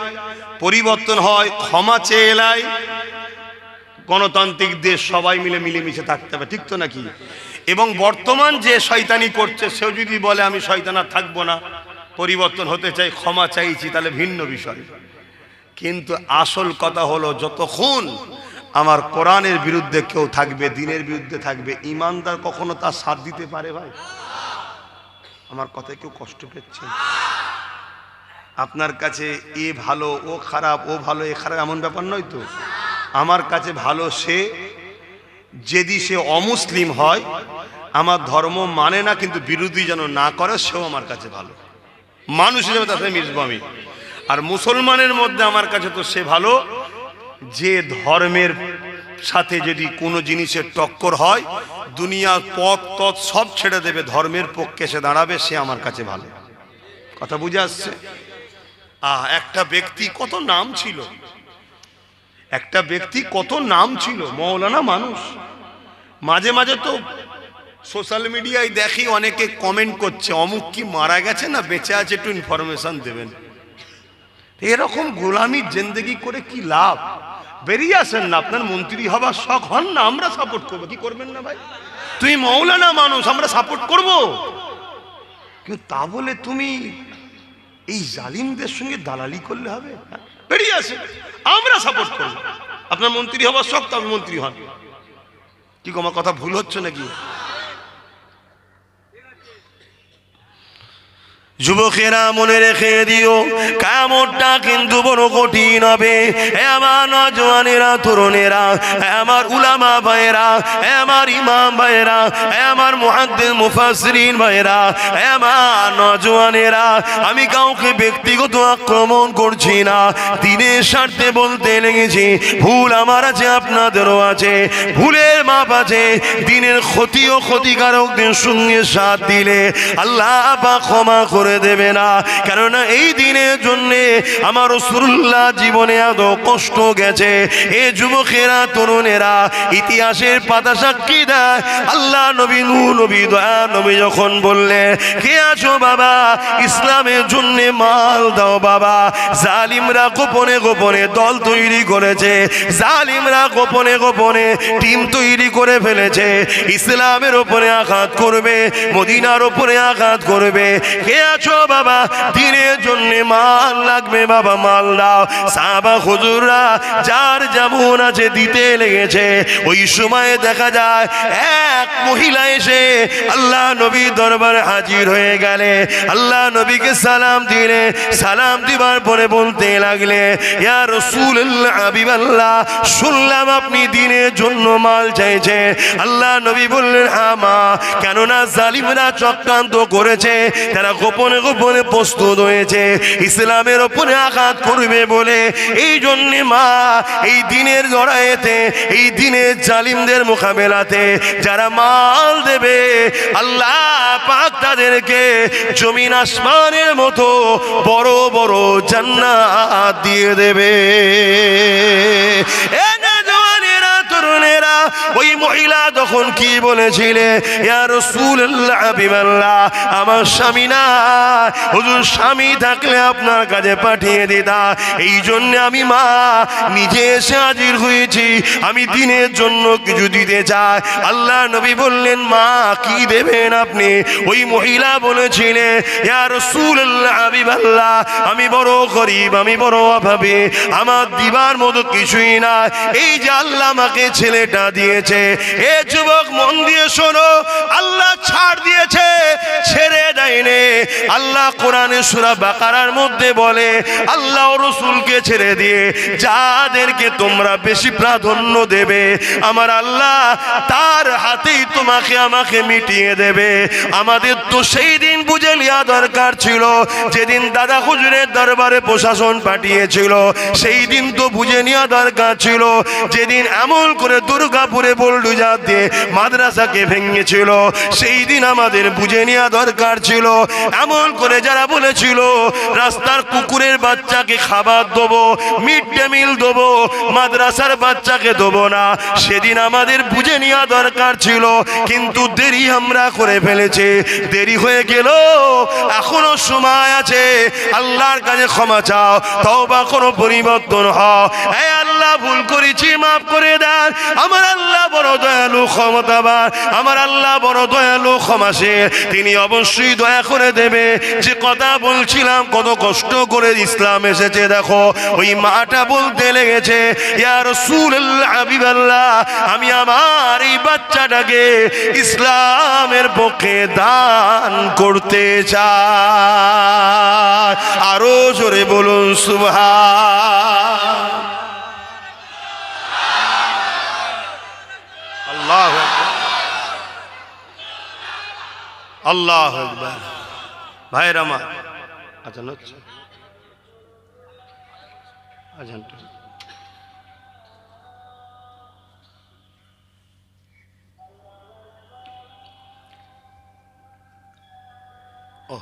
পরিবর্তন হয়, ক্ষমা চেয়ে এলাই, গণতান্ত্রিক দেশ, সবাই মিলে মিলেমিশে থাকতে হবে, ঠিক তো নাকি? এবং বর্তমান যে শয়তানি করছে, সেও যদি বলে আমি শয়তান আর থাকবো না, পরিবর্তন হতে চাই, ক্ষমা চাইছি, তাহলে ভিন্ন বিষয়। কিন্তু আসল কথা হলো, যতক্ষণ আমার কোরআনের বিরুদ্ধে কেউ থাকবে, দিনের বিরুদ্ধে থাকবে, ইমানদার কখনো তার সাথ দিতে পারে? ভাই, আমার কথায় কেউ কষ্ট পেয়েছেন? আপনার কাছে এ ভালো ও খারাপ, ও ভালো এ খারাপ, এমন ব্যাপার নয় তো। আমার কাছে ভালো সে, যদি সে অমুসলিম হয়, আমার ধর্ম মানে না, কিন্তু বিরোধী যেন না করে, সেও আমার কাছে ভালো। মানুষ হিসেবে তার সাথে মিশবো আমি। আর মুসলমানের মধ্যে আমার কাছে তো সে ভালো, যে ধর্মের সাথে যদি কোনো জিনিসের টক্কর হয়, দুনিয়ার পথ তৎ সব ছেড়ে দেবে, ধর্মের পক্ষে সে দাঁড়াবে, সে আমার কাছে ভালো। কথা বুঝে আসছে? একটা ব্যক্তি কত নাম ছিল, একটা ব্যক্তি কত নাম ছিল, মৌলানা মানুষ। মাঝে মাঝে তো সোশ্যাল মিডিয়ায় দেখি অনেকে কমেন্ট করছে, অমুক কি মারা গেছে না বেঁচে আছে, একটু ইনফরমেশন দেবেন। এরকম গোলামির জিন্দেগি করে কি লাভ? বেরিয়ে আসেন না, আপনার মন্ত্রী হবার শখ হন না, আমরা সাপোর্ট করবো। কি করবেন না ভাই? তুই মৌলানা মানুষ, আমরা সাপোর্ট করব, কিন্তু তা বলে তুমি এই জালিমদের সঙ্গে দালালি করলে হবে? বেরিয়ে আসেন, আমরা সাপোর্ট করবো। আপনার মন্ত্রী হবার শখ, তবে মন্ত্রী হন। কি আমার কথা ভুল হচ্ছে নাকি? যুবকেরা মনে রেখে দিও, কিয়ামতটা কিন্তু বড় কঠিন হবে। হে আমার নওজওয়ানেরা, তরুণেরা, হে আমার উলামা ভাইয়েরা, হে আমার ইমাম ভাইয়েরা, হে আমার মুহাদ্দিস মুফাসসিরিন ভাইয়েরা, হে আমার নওজওয়ানেরা, আমি কাউকে ব্যক্তিগত আক্রমণ করছি না, দিনের স্বার্থে বলতে লেগেছি। ভুল আমার আছে, আপনাদেরও আছে, ভুলের মাপ আছে। দিনের ক্ষতি ও ক্ষতিকারকদের সঙ্গে সাথ দিলে আল্লাহ পাক ক্ষমা করে দেবে না। কেননা এই দিনের জন্য আমার রাসূলুল্লাহ জীবনে এত কষ্ট গেছে। এ যুবকেরা, তরুণেরা, ইতিহাসের পাতা সাক্ষী দেয়, আল্লাহ নবী, নূহ নবী, দয়া নবী যখন বললে, কে আছো বাবা, ইসলামের জন্য মাল দাও বাবা। জালিমরা গোপনে গোপনে দল তৈরি করেছে, জালিমরা গোপনে গোপনে টিম তৈরি করে ফেলেছে, ইসলামের উপরে আঘাত করবে, মদিনার উপরে আঘাত করবে। কে আছো বাবা, দিনের জন্য মাল লাগবে বাবা, মাল দাও। সাহাবা হুজুররা যার যেমন আছে দিতে লেগেছে। ওই সময় দেখা যায় এক মহিলা এসে আল্লাহ নবীর দরবারে হাজির হয়ে গেলে, আল্লাহ নবীকে সালাম দিলে, সালাম দিবার পরে বলতে লাগলে, ইয়া রাসূলুল্লাহ, হাবিবাল্লাহ, শুনলাম আপনি দিনের জন্য মাল চাইছে। আল্লাহ নবী বললেন, হ্যাঁ মা, কেননা জালিমরা চক্রান্ত করেছে, তারা গোপন গোপনে গোপনে প্রস্তুত হয়েছে ইসলামের ওপরে আঘাত করবে বলে। এই জন্যে মা এই দিনের লড়াইতে, এই দিনের জালিমদের মোকাবেলাতে যারা মাল দেবে আল্লাহ পাক তাদেরকে জমিন আসমানের মতো বড় বড় জান্নাত দিয়ে দেবে। তরুণেরা, ওই মহিলা তখন কি বলেছিলে, ইয়া রাসূলুল্লাহ হাবিবাল্লাহ, আমার স্বামী না, হুজুর স্বামী থাকলে আপনার কাছে পাঠিয়ে দিতা। এই জন্য আমি মা নিজে এসে হাজির হয়েছি, আমি দিনের জন্য কিছু দিতে চাই। আল্লাহ নবী বললেন, মা কি দেবেন আপনি? ওই মহিলা বলেছিলেন, ইয়া রাসূলুল্লাহ হাবিবাল্লাহ, আমি বড় গরীব, আমি বড় অভাবী, আমার দিবার মতো কিছুই না। এই যে আল্লাহ আমাকে ছেলেটা দিয়েছে, এ যুবক মন দিয়ে শোনো, আল্লাহ ছাড় দিয়েছে, ছেড়ে দেয়নি। আল্লাহ কোরআনে সূরা বাকারার মধ্যে বলে, আল্লাহ ও রাসূলকে ছেড়ে দিয়ে যাদেরকে তোমরা বেশি প্রাধান্য দেবে, আমার আল্লাহ তার হাতেই তোমাকে আমাকে মিটিয়ে দেবে। আমাদের তো সেই দিন বুঝে নেওয়া দরকার ছিল, যেদিন দাদা হুজুরের দরবারে প্রশাসন পাঠিয়েছিল, সেই দিন তো বুঝে নেওয়া দরকার ছিল। যেদিন আমল করে দুর্গাপুরে বুলডোজার দিয়ে মাদ্রাসাকে ভেঙেছিল, সেই দিন আমাদের বুঝে নেওয়া দরকার ছিল। আমল করে যারা বলেছিল রাস্তার কুকুরের বাচ্চাকে খাবার দেবো, মিড ডে মিল দেবো, মাদ্রাসার বাচ্চাকে দেবো না, সেদিন আমাদের বুঝে নেওয়া দরকার ছিল। কিন্তু দেরি আমরা করে ফেলেছি, দেরি হয়ে গেল, এখনো সময় আছে। আল্লাহর কাছে ক্ষমা চাও, তওবা করো, পরিবর্তন হও। হে আল্লাহ, ভুল করেছি, মাফ করে দেন। আমার আল্লাহ বড় দয়ালু, ক্ষমতাবান, আমার আল্লাহ বড় দয়ালু, ক্ষমাশীল, তিনি অবশ্যই দয়া করে দেবে। যে কথা বলছিলাম, কত কষ্ট করে ইসলাম এসেছে, দেখো ওই মাটা বলতে লেগেছে, ইয়া রাসূলুল্লাহ হাবিবাল্লাহ, আমি আমার এই বাচ্চাটাকে ইসলামের পক্ষে দান করতে চাই। আরো জোরে বলুন সুবহান আল্লাহু আকবার, আল্লাহু আকবার। ভাইরা আমার, আজান হচ্ছে, আজানটা ও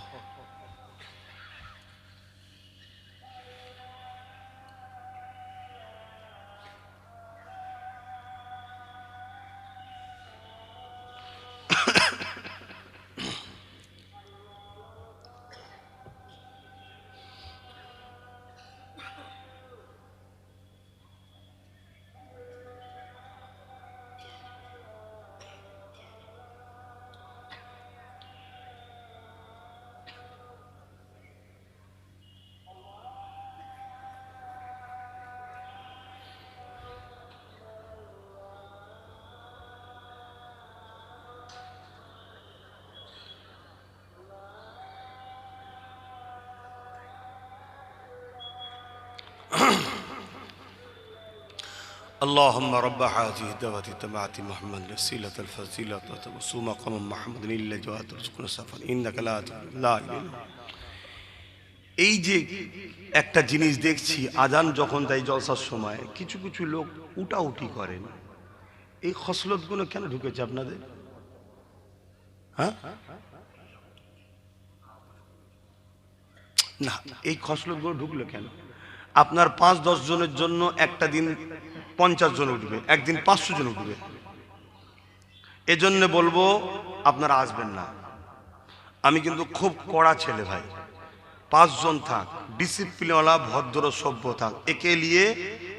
اللهم رب هذه الدعوة التامة محمد الوسيلة الفضيلة وتوسل مقام محمد إلا جواد رزقنا سفر إنك لا إله। এই যে একটা জিনিস দেখছি, আজান যখন দেয় জলসার সময় কিছু কিছু লোক উঠাউঠি করেন, এই খসলতগুলো কেন ঢুকেছে আপনাদের? হ্যাঁ না, এই খসলতগুলো ঢুকলো কেন? আপনার 5-10 জনের জন্য একটা দিন 50 জন উঠবে, একদিন 500 জন উঠবে। এজন্য বলবো আপনারা আসবেন না। আমি কিন্তু খুব কড়া ছেলে ভাই, 5 জন থাক, ডিসিপ্লিনওয়ালা, ভদ্র, সভ্য থাক, একে নিয়ে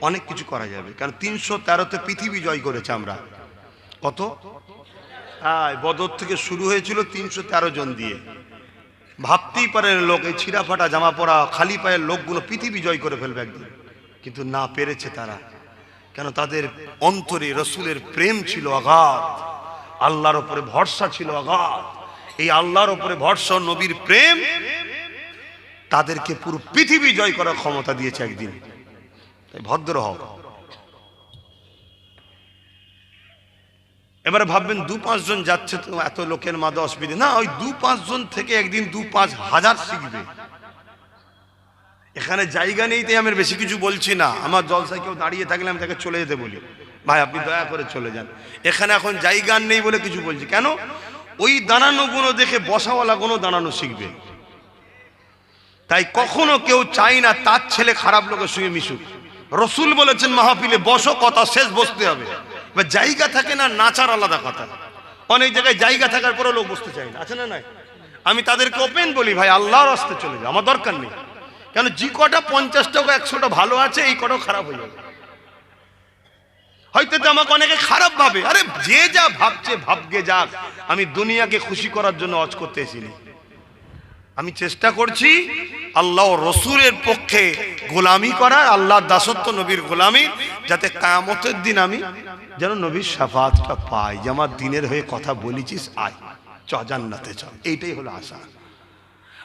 অনেক কিছু করা যাবে। কারণ 313তে পৃথিবী জয় করেছে আমরা। কত? হ্যাঁ, বদর থেকে শুরু হয়েছিল 313 জন দিয়ে। ভাবতেই পারেন লোক এই ছিঁড়া ফাটা জামা পরা খালি পায়ের লোকগুলো পৃথিবী জয় করে ফেলবে একদিন, কিন্তু না পেরেছে তারা। কেন? তাদের অন্তরে রসুলের প্রেম ছিল অগাধ, আল্লাহর উপরে ভরসা ছিল অগাধ। এই আল্লাহর উপরে ভরসা, নবীর প্রেম তাদেরকে পুরো পৃথিবী জয় করার ক্ষমতা দিয়েছে একদিন। তাই ভদ্র হও। এবারে ভাববেন 2-5 জন যাচ্ছে তো এত লোকের মাঝে অসুবিধা না, ওই 2-5 জন থেকে একদিন 2-5 হাজার শিখবে। এখানে জায়গা নেই তাই আমি বেশি কিছু বলছি না। আমার জলসায় কেউ দাঁড়িয়ে থাকলে আমি তাকে চলে যেতে বলি, ভাই আপনি দয়া করে চলে যান, এখানে এখন জায়গা নেই বলে কিছু বলছি। কেন? ওই দাঁড়ানো গুলো দেখে বসাওয়ালা গুলো দাঁড়ানো শিখবে। তাই কখনো কেউ চাই না তার ছেলে খারাপ লোকের সঙ্গে মিশুক। রসুল বলেছেন মাহফিলে বসো, কথা শেষ বসতে হবে। এবার জায়গা থাকে না, নাচার আলাদা কথা। অনেক জায়গায় জায়গা থাকার পরেও লোক বসতে চায় না, আছে না নাই? আমি তাদেরকে ওপেন বলি, ভাই আল্লাহর রাস্তায় চলে যাও, আমার দরকার নেই। কেন? যে কটা 50টা 100টা ভালো আছে, এই কটাও খারাপ হয়ে যাবে। হয়তো আমাকে অনেকে খারাপ ভাবে, আরে যে যা ভাবছে ভাবগে যাক, আমি দুনিয়াকে খুশি করার জন্য হজ করতে এসিনি। আমি চেষ্টা করছি আল্লাহ রসুলের পক্ষে গোলামি করা, আল্লাহর দাসত্ব, নবীর গোলামি, যাতে কিয়ামতের দিন আমি যেন নবীর শাফাআতটা পাই, যে আমার দিনের হয়ে কথা বলেছিস, আয় চ জান্নাতে চ, এইটাই হলো আশা।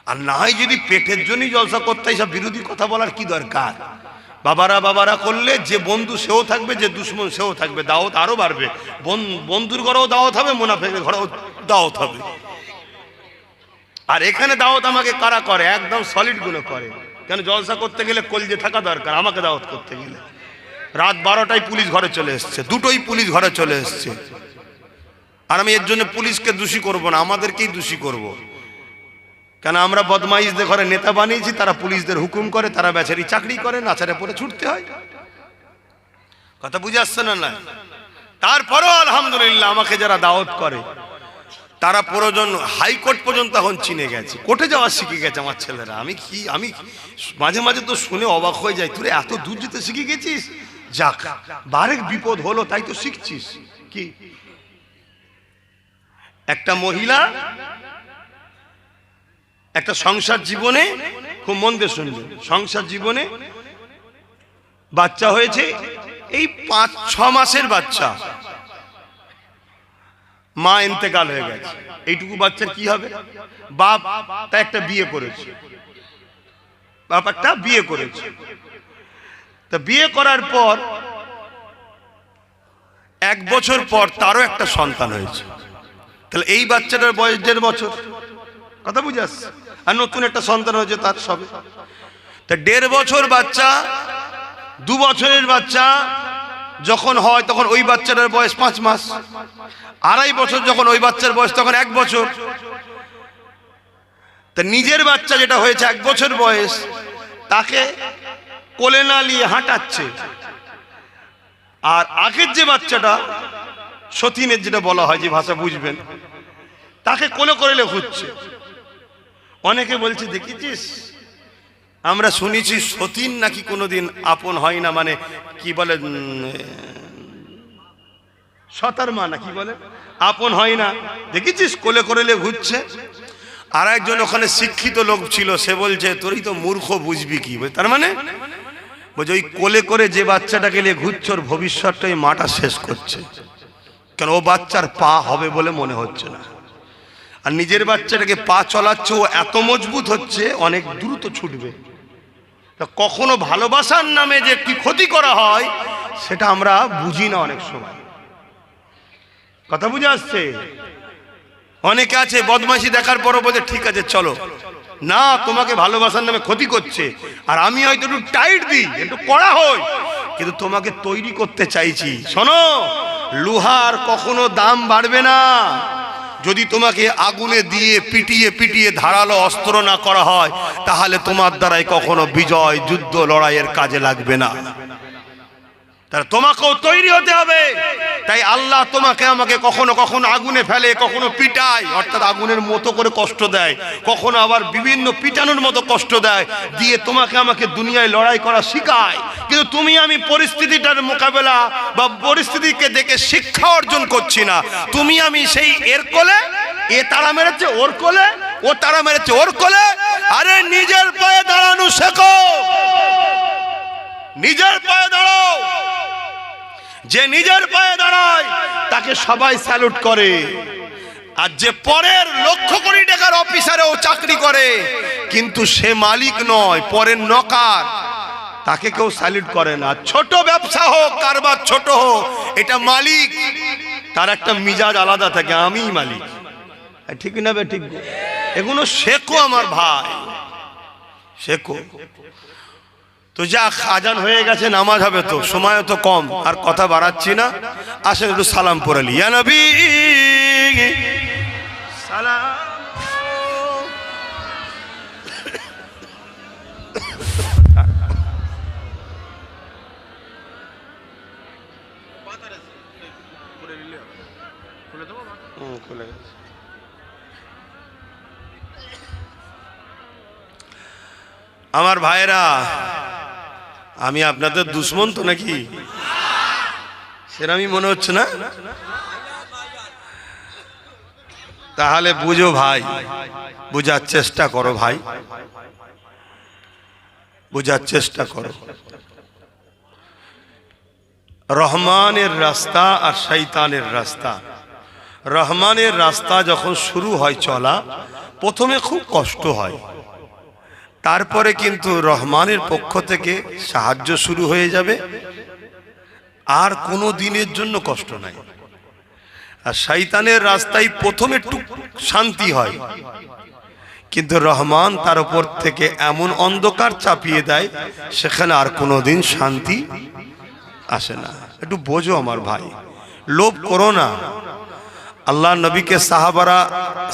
আর না হয় যদি পেটের জন্যই জলসা করতে সব বিরোধী কথা বলার কি দরকার? বাবারা করলে যে বন্ধু সেও থাকবে, যে দুশ্মন সেও থাকবে, দাওয়াত আরো বাড়বে। বন্ধুর ঘরেও দাওয়াত হবে, মুনাফিকের ঘরেও দাওয়াত হবে। আর এখানে দাওয়াত আমাকে কারা করে? একদম সলিড গুলো করে। কেন? জলসা করতে গেলে কলজে থাকা দরকার। আমাকে দাওয়াত করতে গেলে রাত 12টায় পুলিশ ঘরে চলে এসছে, 2টোই পুলিশ ঘরে চলে এসছে। আর আমি এর জন্য পুলিশকে দোষী করব না, আমাদেরকেই দোষী করব। কেন? আমরা বদমাইশদের ঘরে নেতা বানিয়েছি, তারা পুলিশদের হুকুম করে, তারা বেচারি চাকরি করে, নাচারে পরে ছুটতে হয়। কথা বুঝে আসছে না? না, তারপরও আলহামদুলিল্লাহ আমাকে যারা দাওয়াত করে তারা প্রয়োজন হাইকোর্ট পর্যন্ত এখন চিনে গেছে, কোর্টে যাওয়া শিখে গেছে আমার ছেলেরা। আমি মাঝে মাঝে তো শুনে অবাক হয়ে যাই, তুই এত দূর যেতে শিখে গেছিস। যাক, বারেক বিপদ হলো তাই তো শিখছিস। কি? একটা মহিলা একটা সংসার জীবনে, খুব মন দিয়ে শুনবে, সংসার জীবনে বাচ্চা হয়েছে, এই 5-6 মাসের বাচ্চা, মা ইন্তেকাল হয়ে গেছে। এইটুকু বাচ্চার কি হবে? বাপ তা একটা বিয়ে করেছে, বাপ একটা বিয়ে করেছে। তা বিয়ে করার পর 1 বছর পর তারও একটা সন্তান হয়েছে। তাহলে এই বাচ্চাটার বয়স 1.5 বছর। কথা বুঝে আসছে? আর নতুন একটা সন্তান হয়েছে তার সবে। তা 1.5 বছর বাচ্চা, 2 বছরের বাচ্চা যখন হয় তখন ওই বাচ্চাটার বয়স 5 মাস। 2.5 বছর যখন ওই বাচ্চার বয়স তখন 1 বছর। তা নিজের বাচ্চা যেটা হয়েছে 1 বছর বয়স, তাকে কোলে না নিয়ে হাঁটাচ্ছে। আর আগের যে বাচ্চাটা, সতীনের যেটা বলা হয়, যে ভাষা বুঝবেন, তাকে কোলে করে ঘুরছে। অনেকে বলছে, দেখেছিস, আমরা শুনেছি সতীন নাকি কোনোদিন আপন হয় না, মানে কি বলে, সতার মা না কি বলে, আপন হয় না। দেখেছিস কোলে করে ঘুরছে। আর একজন ওখানে শিক্ষিত লোক ছিল, সে বলছে, তোরই তো মূর্খ, বুঝবি কি? তার মানে বলছে, ওই কোলে করে যে বাচ্চাটাকে নিয়ে ঘুরছে, ওর ভবিষ্যৎটাই মাটা শেষ করছে। কেন? ও বাচ্চার পা হবে বলে মনে হচ্ছে না। আর নিজের বাচ্চাটাকে পা চলাচ্ছে, ও এত মজবুত হচ্ছে, অনেক দ্রুত ছুটবে। তা কখনো ভালোবাসার নামে যে কি ক্ষতি করা হয় সেটা আমরা বুঝি না অনেক সময়। কথা বুঝে আসছে? অনেকে আছে বদমাইশি দেখার পরও বলে, ঠিক আছে চলো না, তোমাকে ভালোবাসার নামে ক্ষতি করছে, আর আমি হয়তো একটু টাইট দিই, একটু কড়া হই, কিন্তু তোমাকে তৈরি করতে চাইছি। শোনো, লোহার কখনো দাম বাড়বে না যদি তোমাকে আগুনে দিয়ে পিটিয়ে পিটিয়ে ধারালো অস্ত্র না করা হয়, তাহলে তোমার দ্বারাই কখনো বিজয়, যুদ্ধ, লড়াইয়ের কাজে লাগবে না। তাহলে তোমাকেও তৈরি হতে হবে। তাই আল্লাহ তোমাকে আমাকে কখনো কখনো আগুনে ফেলে, কখনো পিটায়, অর্থাৎ আগুনের মতো করে কষ্ট দেয়, কখনো আবার বিভিন্ন পিটানোর মতো কষ্ট দেয়, দিয়ে তোমাকে আমাকে দুনিয়ায় লড়াই করা শেখায়। কিন্তু তুমি আমি পরিস্থিতিটার মোকাবেলা বা পরিস্থিতিকে দেখে শিক্ষা অর্জন করছি না। তুমি আমি সেই এর কোলে, এ তারা মেরেছে ওর কোলে, ও তারা মেরেছে ওর কোলে। আরে নিজের পায়ে দাঁড়ানো শেখো, নিজের পায়ে দাঁড়াও। যে নিজের পায়ে দাঁড়ায় তাকে সবাই স্যালুট করে। আর যে পরের লক্ষ কোটি টাকার অফিসারেও চাকরি করে কিন্তু সে মালিক নয়, পরের নকার, তাকে কেউ স্যালুট করে না। ছোট ব্যবসা হোক, কারবার ছোট হোক, এটা মালিক, তার একটা মিজাজ আলাদা থাকে, আমিই মালিক। ঠিক না বে ঠিক? এগুলো শেখো আমার ভাই, শেখো। তো যা আজান হয়ে গেছে, নামাজ হবে, তো সময় তো কম, আর কথা বাড়াচ্ছি না। আসেন একটু সালাম পড়ে লি। ইয়া নবী সালাম। খুলে গেছে। আমার ভাইরা, আমি আপনাদের দুশ্মন তো নাকি? সেরকমই মনে হচ্ছে না? তাহলে বুঝো ভাই, বুঝার চেষ্টা করো ভাই, বুঝার চেষ্টা করো। রহমানের রাস্তা আর শয়তানের রাস্তা। রহমানের রাস্তা যখন শুরু হয় চলা, প্রথমে খুব কষ্ট হয়, তারপরে কিন্তু রহমানের পক্ষ থেকে সাহায্য শুরু হয়ে যাবে, আর কোনো দিনের জন্য কষ্ট নাই। আর শয়তানের রাস্তায় প্রথমে একটু শান্তি হয়, কিন্তু রহমান তার উপর থেকে এমন অন্ধকার চাপিয়ে দেয়, সেখানে আর কোনো দিন শান্তি আসে না। একটু বোঝো আমার ভাই, লোভ করো না। আল্লাহ নবীকে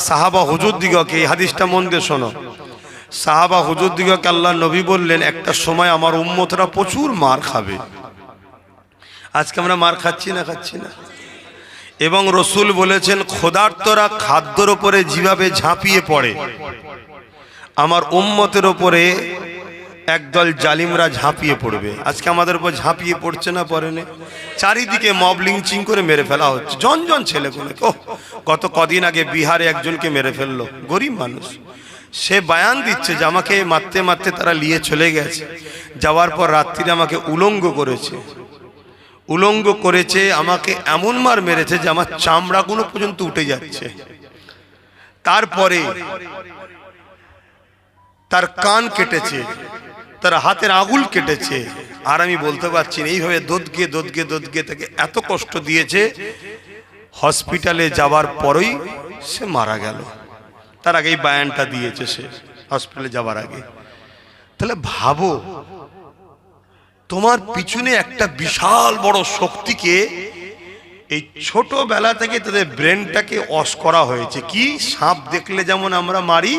সাহাবা হুজুর দিগকে, এই হাদিসটা মন দিয়ে শোনো, সাহাবা হুজুর দিগকে আল্লাহ নবী বললেন, একটা সময় আমার উম্মতরা প্রচুর মার খাবে। আজকে আমরা মার খাচ্ছি না? খাচ্ছি না। এবং রসুল বলেছেন, ক্ষুধার্তরা খাদ্যর উপরে যেভাবে ঝাঁপিয়ে পড়ে, আমার উম্মতের উপরে একদল জালিমরা ঝাঁপিয়ে পড়বে। আজকে আমাদের উপর ঝাঁপিয়ে পড়ছে না? পড়ে না? চারিদিকে মব লিঞ্চিং করে মেরে ফেলা হচ্ছে, জন ছেলেগুলোকে। গত কদিন আগে বিহারে একজনকে মেরে ফেললো, গরিব মানুষ। সে বয়ান দিচ্ছে যে আমাকে মারতে মারতে তারা নিয়ে চলে গেছে, যাওয়ার পর রাত্রিরে আমাকে উলঙ্গ করেছে, আমাকে এমন মার মেরেছে যে আমার চামড়াগুলো পর্যন্ত উঠে যাচ্ছে। তারপরে তার কান কেটেছে, তার হাতের আঙুল কেটেছে, আর আমি বলতে পারছি না। এইভাবে দোদগে তাকে এত কষ্ট দিয়েছে, হসপিটালে যাওয়ার পরই সে মারা গেল। তার আগেই বয়ানটা দিয়েছে সে হসপিটালে যাওয়ার আগে। তাহলে ভাবো, তোমার পিছনে একটা বিশাল বড় শক্তিকে এই ছোটবেলা থেকে তাদের ব্রেনটাকে ওয়াশ করা হয়েছে। কি, সাপ দেখলে যেমন আমরা মারি,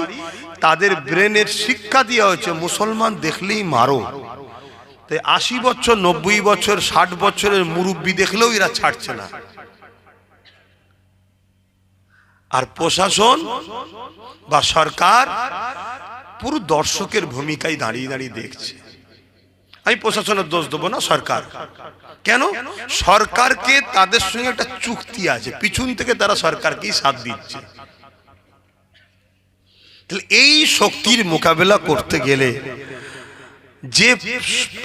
তাদের ব্রেনের শিক্ষা দেওয়া হয়েছে মুসলমান দেখলেই মারো। তাই 80 বছর, 90 বছর, 60 বছরের মুরব্বী দেখলেও এরা ছাড়ছে না। আর প্রশাসন বা সরকার পুরো দর্শকের ভূমিকায় দাঁড়িয়ে দাঁড়িয়ে দেখছে। আমি প্রশাসনের দোষ দেবো না, সরকার। কেন? সরকারকে তাদের সঙ্গে একটা চুক্তি আছে, পিছন থেকে তারা সরকারকেই সাথ দিচ্ছে। তাহলে এই শক্তির মোকাবেলা করতে গেলে যে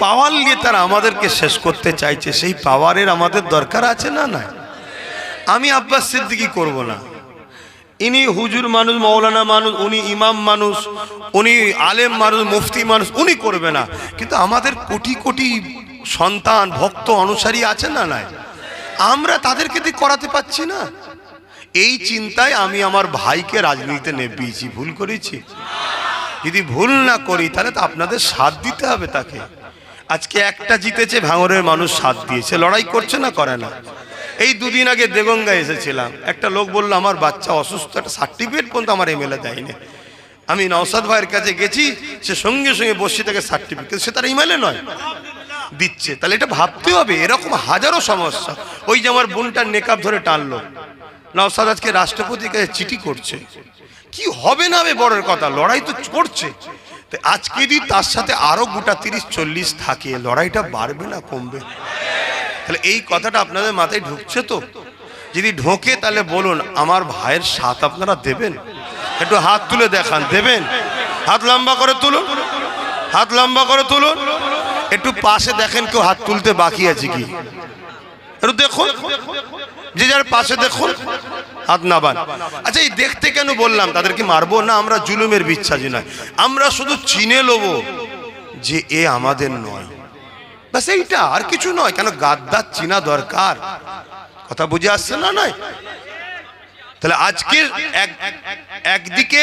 পাওয়ার নিয়ে তারা আমাদেরকে শেষ করতে চাইছে, সেই পাওয়ারের আমাদের দরকার আছে না? না। আমি আব্বাস সিদ্দিকী করব না, ইনি হুজুর মানুষ, মৌলানা মানুষ, উনি ইমাম মানুষ, উনি আলেম মানুষ, মুফতি মানুষ, উনি করবে না। কিন্তু আমাদের কোটি কোটি সন্তান, ভক্ত, অনুসারী আছে না? নাই। আমরা তাদেরকে দিয়ে করাতে পারছি না। এই চিন্তায় আমি আমার ভাইকে রাজনীতিতে নেবিয়েছি। ভুল করেছি? যদি ভুল না করি তাহলে তো আপনাদের সাথ দিতে হবে তাকে। আজকে একটা জিতেছে, ভাঙরের মানুষ সাথ দিয়েছে, লড়াই করছে না? করে না? এই দুদিন আগে দেগঙ্গা এসেছিলাম, একটা লোক বললো আমার বাচ্চা অসুস্থ, একটা সার্টিফিকেট পর্যন্ত আমার এমএলএ দেয়নি। আমি নওসাদ ভাইয়ের কাছে গেছি, সে সঙ্গে সঙ্গে বসে থাকে সার্টিফিকেট, সে তার এমএলএ নয়, দিচ্ছে। তাহলে এটা ভাবতে হবে, এরকম হাজারো সমস্যা। ওই যে আমার বোনটার নেকাব ধরে টানলো, নওসাদ আজকে রাষ্ট্রপতির কাছে চিঠি করছে। কি হবে না হবে বড়ের কথা, লড়াই তো করছে। আজকে যদি তার সাথে আরো গোটা 30-40 থাকে, লড়াইটা বাড়বে না কমবে? তাহলে এই কথাটা আপনাদের মাথায় ঢুকছে তো? যদি ঢোকে তাহলে বলুন, আমার ভাইয়ের সাথ আপনারা দেবেন? একটু হাত তুলে দেখান, দেবেন? হাত লম্বা করে তুলুন, হাত লম্বা করে তুলুন। একটু পাশে দেখেন কেউ হাত তুলতে বাকি আছে কি, একটু দেখুন, যে যার পাশে দেখুন, হাত নাবান। আচ্ছা, এই দেখতে কেন বললাম? তাদেরকে মারবো না, আমরা জুলুমের বিশ্বাসী নয়, আমরা শুধু চিনে লব যে এ আমাদের নয়, ব্যাস এইটা, আর কিছু নয়। কেন গাদ্দার চিনা দরকার? কথা বুঝে আসছে না? নয় তাহলে আজকে একদিকে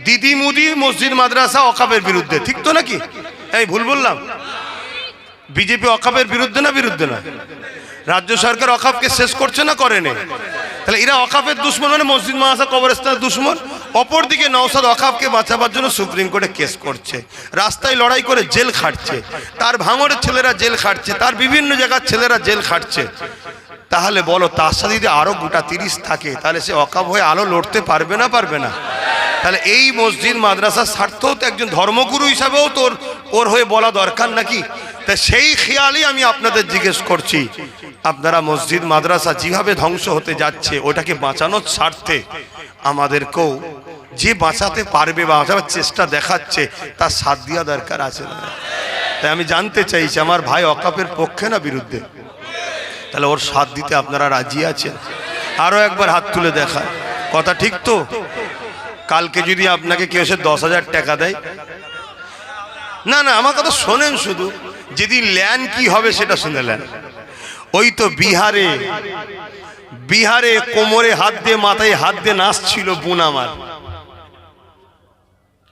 দিদি মুদি মসজিদ মাদ্রাসা ওয়াকফের বিরুদ্ধে, ঠিক তো নাকি? এই ভুল বললাম? বিজেপি ওয়াকফের বিরুদ্ধে না বিরুদ্ধে না? রাজ্য সরকার ওয়াকফকে শেষ করছে না করেনি? তাহলে এরা ওয়াকফের দুশ্মন, মানে মসজিদ মাদ্রাসা কবরস্থানের দুশ্মন। অপরদিকে নওশাদ ওয়াকফকে বাঁচাবার জন্য সুপ্রিম কোর্টে কেস করছে, রাস্তায় লড়াই করে জেল খাটছে, তার ভাঙড়ের ছেলেরা জেল খাটছে, তার বিভিন্ন জায়গার ছেলেরা জেল খাটছে। তাহলে বলো, তার সাথে যদি আরো গোটা 30 থাকে, তাহলে সে ওয়াকফ হয়ে আলো লড়তে পারবে না পারবে না? তাহলে এই মসজিদ মাদ্রাসার স্বার্থও তো একজন ধর্মগুরু হিসাবেও তোর ওর হয়ে বলা দরকার নাকি? তা সেই খেয়ালই আমি আপনাদের জিজ্ঞেস করছি, আপনারা মসজিদ মাদ্রাসা যেভাবে ধ্বংস হতে যাচ্ছে ওটাকে বাঁচানোর স্বার্থে আমাদেরকেও যে বাঁচাতে পারবে বা বাঁচাবার চেষ্টা দেখাচ্ছে তার সাথ দেওয়া দরকার আছে না? তাই আমি জানতে চাইছি, আমার ভাই ওয়াকফের পক্ষে না বিরুদ্ধে? তাহলে ওর সাথ দিতে আপনারা রাজি আছেন? আরো একবার হাত তুলে দেখা, কথা ঠিক তো? কালকে যদি আপনাকে কেউ এসে 10,000 টাকা দেয়, না না আমার কথা শোনেন, শুধু যেদিন ল্যান কি হবে সেটা শুনে নেন। ওই তো বিহারে কোমরে হাত দিয়ে মাথায় হাত দিয়ে নাচছিল বোন আমার,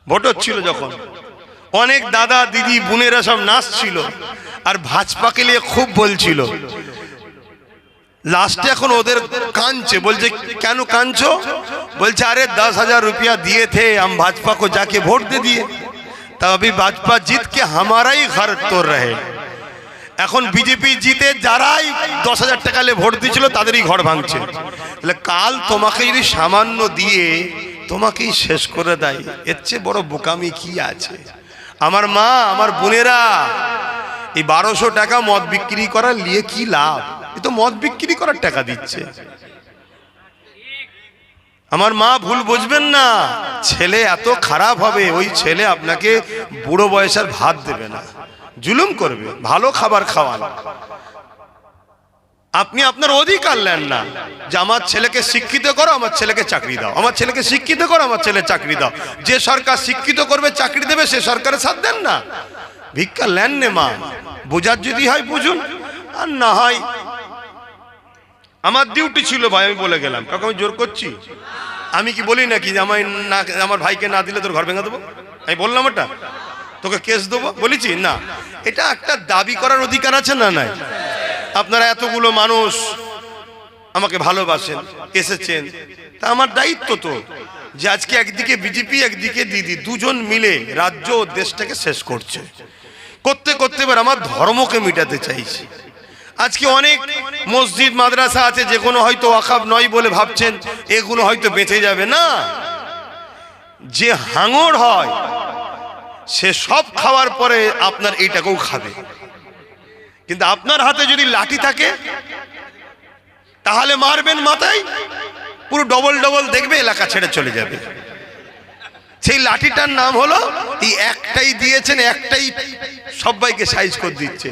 ভোট হচ্ছিল যখন, অনেক দাদা দিদি বোনেরা সব নাচছিল আর ভাজপাকে নিয়ে খুব বলছিল। লাস্টে এখন ওদের কাঁদছে, বলছে কেন কাঁদছো? বলছে আরে 10,000 रुपया दिए थे हम भाजपा को जाके वोट दे दिए, तब अभी भाजपा जीत के हमारा ही घर तोड़ रहे। এখন বিজেপি জিতে যারাই 10,000 টাকা নিয়ে ভোট দিয়েছিল তাদেরই ঘর ভাঙছে। তাহলে কাল তোমাকে যদি সামান্য দিয়ে তোমাকেই শেষ করে দেয়, এর চেয়ে বড় বোকামি কি আছে? আমার মা, আমার বোনেরা, এই 1200 টাকা মদ বিক্রি করার নিয়ে কি লাভ? এ তো মদ বিক্রি করার টাকা দিচ্ছে। আমার মা ভুল বুঝবেন না, ছেলে এত খারাপ হবে, ওই ছেলে আপনাকে বুড়ো বয়সের ভাত দেবে না, জুলুম করবে, ভালো খাবার খাওয়ান। আপনি আপনার অধিকার নেন না যে আমার ছেলেকে শিক্ষিত করো, আমার ছেলেকে চাকরি দাও, আমার ছেলেকে শিক্ষিত করো, আমার ছেলে চাকরি দাও। যে সরকার শিক্ষিত করবে চাকরি দেবে সে সরকারের সাথ দেন না, ভিক্ষা নেন নে মা। বোঝার যদি হয় বুঝুন, আর না হয় আমার ডিউটি ছিল ভাই, আমি বলে গেলাম। কাউকে আমি জোর করছি? আমি কি বলি নাকি যে আমার ভাইকে না দিলে তোর ঘর ভেঙে দেবো? আমি বললাম ওটা? তোকে কেস দেবো বলেছি না? এটা একটা দাবি করার অধিকার আছে না নাই? আপনারা এতগুলো মানুষ আমাকে ভালোবাসেন, এসেছেন, তা আমার দায়িত্ব তো যে আজকে একদিকে বিজেপি একদিকে দিদি দুজন মিলে রাজ্য ও দেশটাকে শেষ করছে। করতে করতে এবার আমার ধর্মকে মিটাতে চাইছি। আজকে অনেক মসজিদ মাদ্রাসা আছে যেগুলো হয়তো ওয়াকফ নয় বলে ভাবছেন এগুলো হয়তো বেঁচে যাবে না। যে হাঙর হয় সে সব খাওয়ার পরে আপনার এইটাকেও খাবে, কিন্তু আপনার হাতে যদি লাঠি থাকে তাহলে মারবেন মাথায়, পুরো ডবল ডবল দেখবে, এলাকা ছেড়ে চলে যাবে। সেই লাঠিটার নাম হলো এই একটাই দিয়েছেন, একটাই সবাইকে সাইজ করে দিচ্ছে।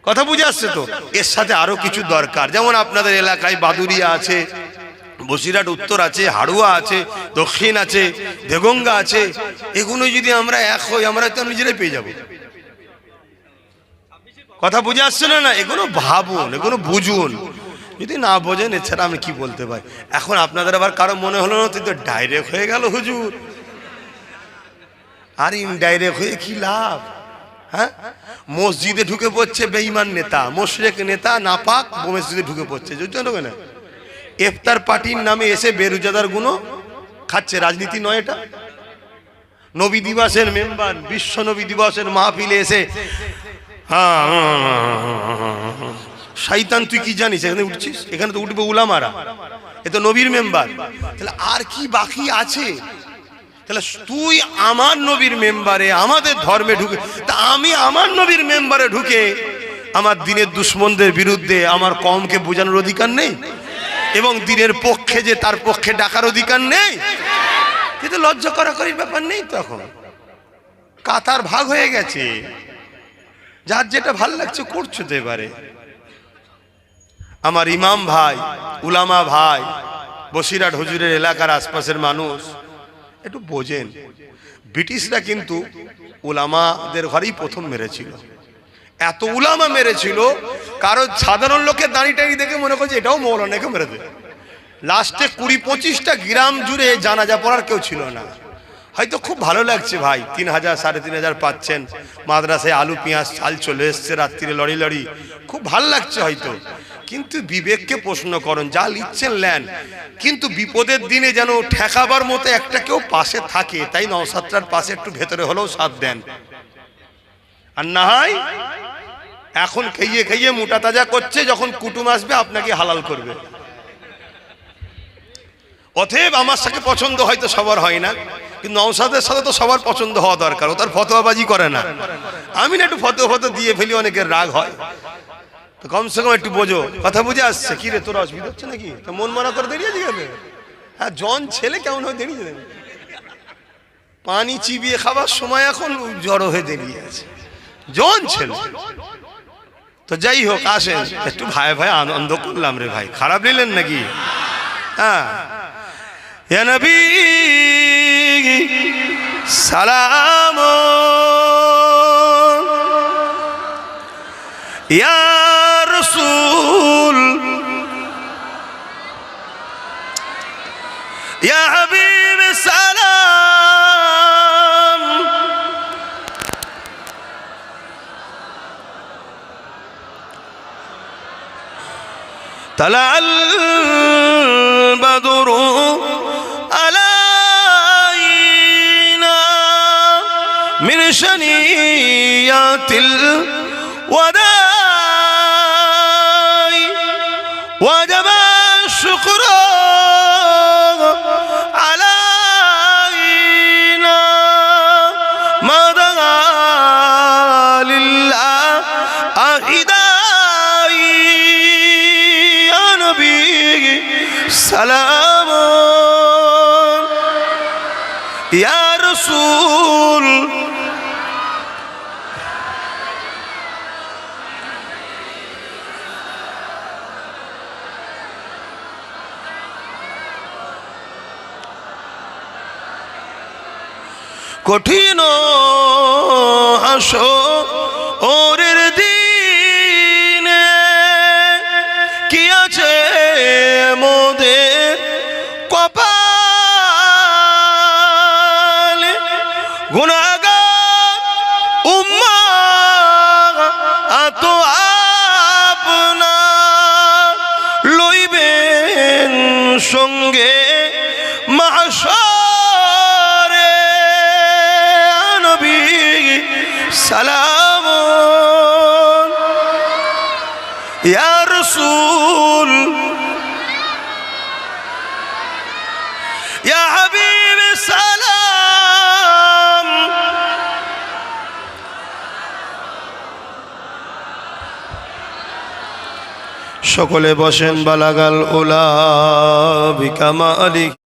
কথা বুঝে আসছে তো? এর সাথে আরো কিছু দরকার, যেমন আপনাদের এলাকায় বাদুরিয়া আছে, বসিরহাট উত্তর আছে, হাড়ুয়া আছে, দক্ষিণ আছে, দেগঙ্গা আছে। এগুলো যদি আমরা এক হই আমরা তো নিজেরাই পেয়ে যাব। কথা বুঝে আসছে না? এগুলো ভাবুন, এগুলো বুঝুন। যদি না বোঝেন এছাড়া আমি কি বলতে পারি? এখন আপনাদের আবার কারো মনে হলো না তুই তো ডাইরেক্ট হয়ে গেল হুজুর, আর ইনডাইরেক্ট হয়ে কি লাভ? হ্যাঁ, মসজিদে ঢুকে পড়ছে বেঈমান নেতা, মুশরিক নেতা, নাপাক মসজিদে ঢুকে পড়ছে। বুঝছেন না? ইফতার পার্টির নামে এসে বেরোজাদার গুলো খাচ্ছে। রাজনীতি নয় এটা। নবী দিবসের মেম্বার, বিশ্ব নবী দিবসের মাহফিলে এসে শয়তান তুই কি জানিস এখানে উঠছিস? এখানে তো উঠবে উলামারা, এ তো নবীর মেম্বার। তাহলে আর কি বাকি আছে? তাহলে তুই আমার নবীর মেম্বারে আমাদের ধর্মে ঢুকে, তা আমি আমার নবীর মেম্বারে ঢুকে আমার দিনের দুশ্মনদের বিরুদ্ধে আমার কওমকে বোঝানোর অধিকার নেই? এবং দিনের পক্ষে যে তার পক্ষে ডাকার অধিকার নেই? কিন্তু লজ্জা করার ব্যাপার নেই। তখন কাতার ভাগ হয়ে গেছে, যার যেটা ভাল লাগছে করছো তো। এবারে আমার ইমাম ভাই, উলামা ভাই, বসিরহাট হুজুরের এলাকার আশপাশের মানুষ একটু বোঝেন, ব্রিটিশরা কিন্তু উলামাদের ঘরেই প্রথম মেরেছিল। এত উলামা মেরেছিল, কারো সাধারণ লোকের দাঁড়ি টাড়ি দেখে মনে করছে এটাও মৌলানাকে মেরে দেবে। লাস্টে 20-25টা গ্রাম জুড়ে জানাজা পড়ার কেউ ছিল না। হয়তো খুব ভালো লাগছে ভাই, 3000 3500 পাচ্ছেন, মাদ্রাসায় আলু পেঁয়াজ চাল চলে এসছে, রাত্রিরে লড়ি লড়ি, খুব ভালো লাগছে হয়তো। কিন্তু বিবেককে প্রশ্ন করুন, যা লিখছেন লেন, কিন্তু বিপদের দিনে যেন ঠেকাবার মতো একটা কেউ পাশে থাকে, তাই নওশাদটার পাশে একটু ভেতরে হলেও সাথ দেন। আর না হয় এখন খাইয়ে খাইয়ে মোটা তাজা করছে, যখন কুটুম আসবে আপনাকে হালাল করবে। অতএব আমার সাথে পছন্দ হয়তো সবার হয় না, কিন্তু নওশাদের সাথে তো সবার পছন্দ হওয়া দরকার। ও তার ফতোয়াবাজি করে না, আমি না একটু ফতো দিয়ে ফেলি, অনেকের রাগ হয়, তো কমসে কম একটু বোঝো, কথা বুঝে আসছে। কি রে তোর অসুবিধা হচ্ছে নাকি? তো মন মানা করে দাঁড়িয়ে যাবে। হ্যাঁ, জন ছেলে কেমন হয়ে দাঁড়িয়ে যাবে, পানি চিবিয়ে খাবার সময় এখন জড়ো হয়ে দাঁড়িয়ে আছে, জন ছেলে। তো যাই হোক, আসেন একটু ভাই ভাই আনন্দ করলাম রে ভাই, খারাপ নিলেন নাকি? হ্যাঁ, ইয়া নবী সালাম, ইয়া রাসূল, ইয়া হাবিব সালাম, তালাল বদরু আলাইনা মিন শানিয়াতিল ওয়াদাই ওয়াজাবা শুকরু আলাইনা মাদা লিল্লাহ আহিদাই, ইয়া নবী সালাম, ইয়া রাসূল, কঠিন হাসরের দিনে কি আছে মোদের কপালে, গুনাহগার উম্মাত আপনার লইবেন সঙ্গে মাহশরে, নবী সালাম, ইয়া রাসূল, ইয়া হাবিব সালাম। সকলে বসেন, বালাগাল উলা বিকামালি।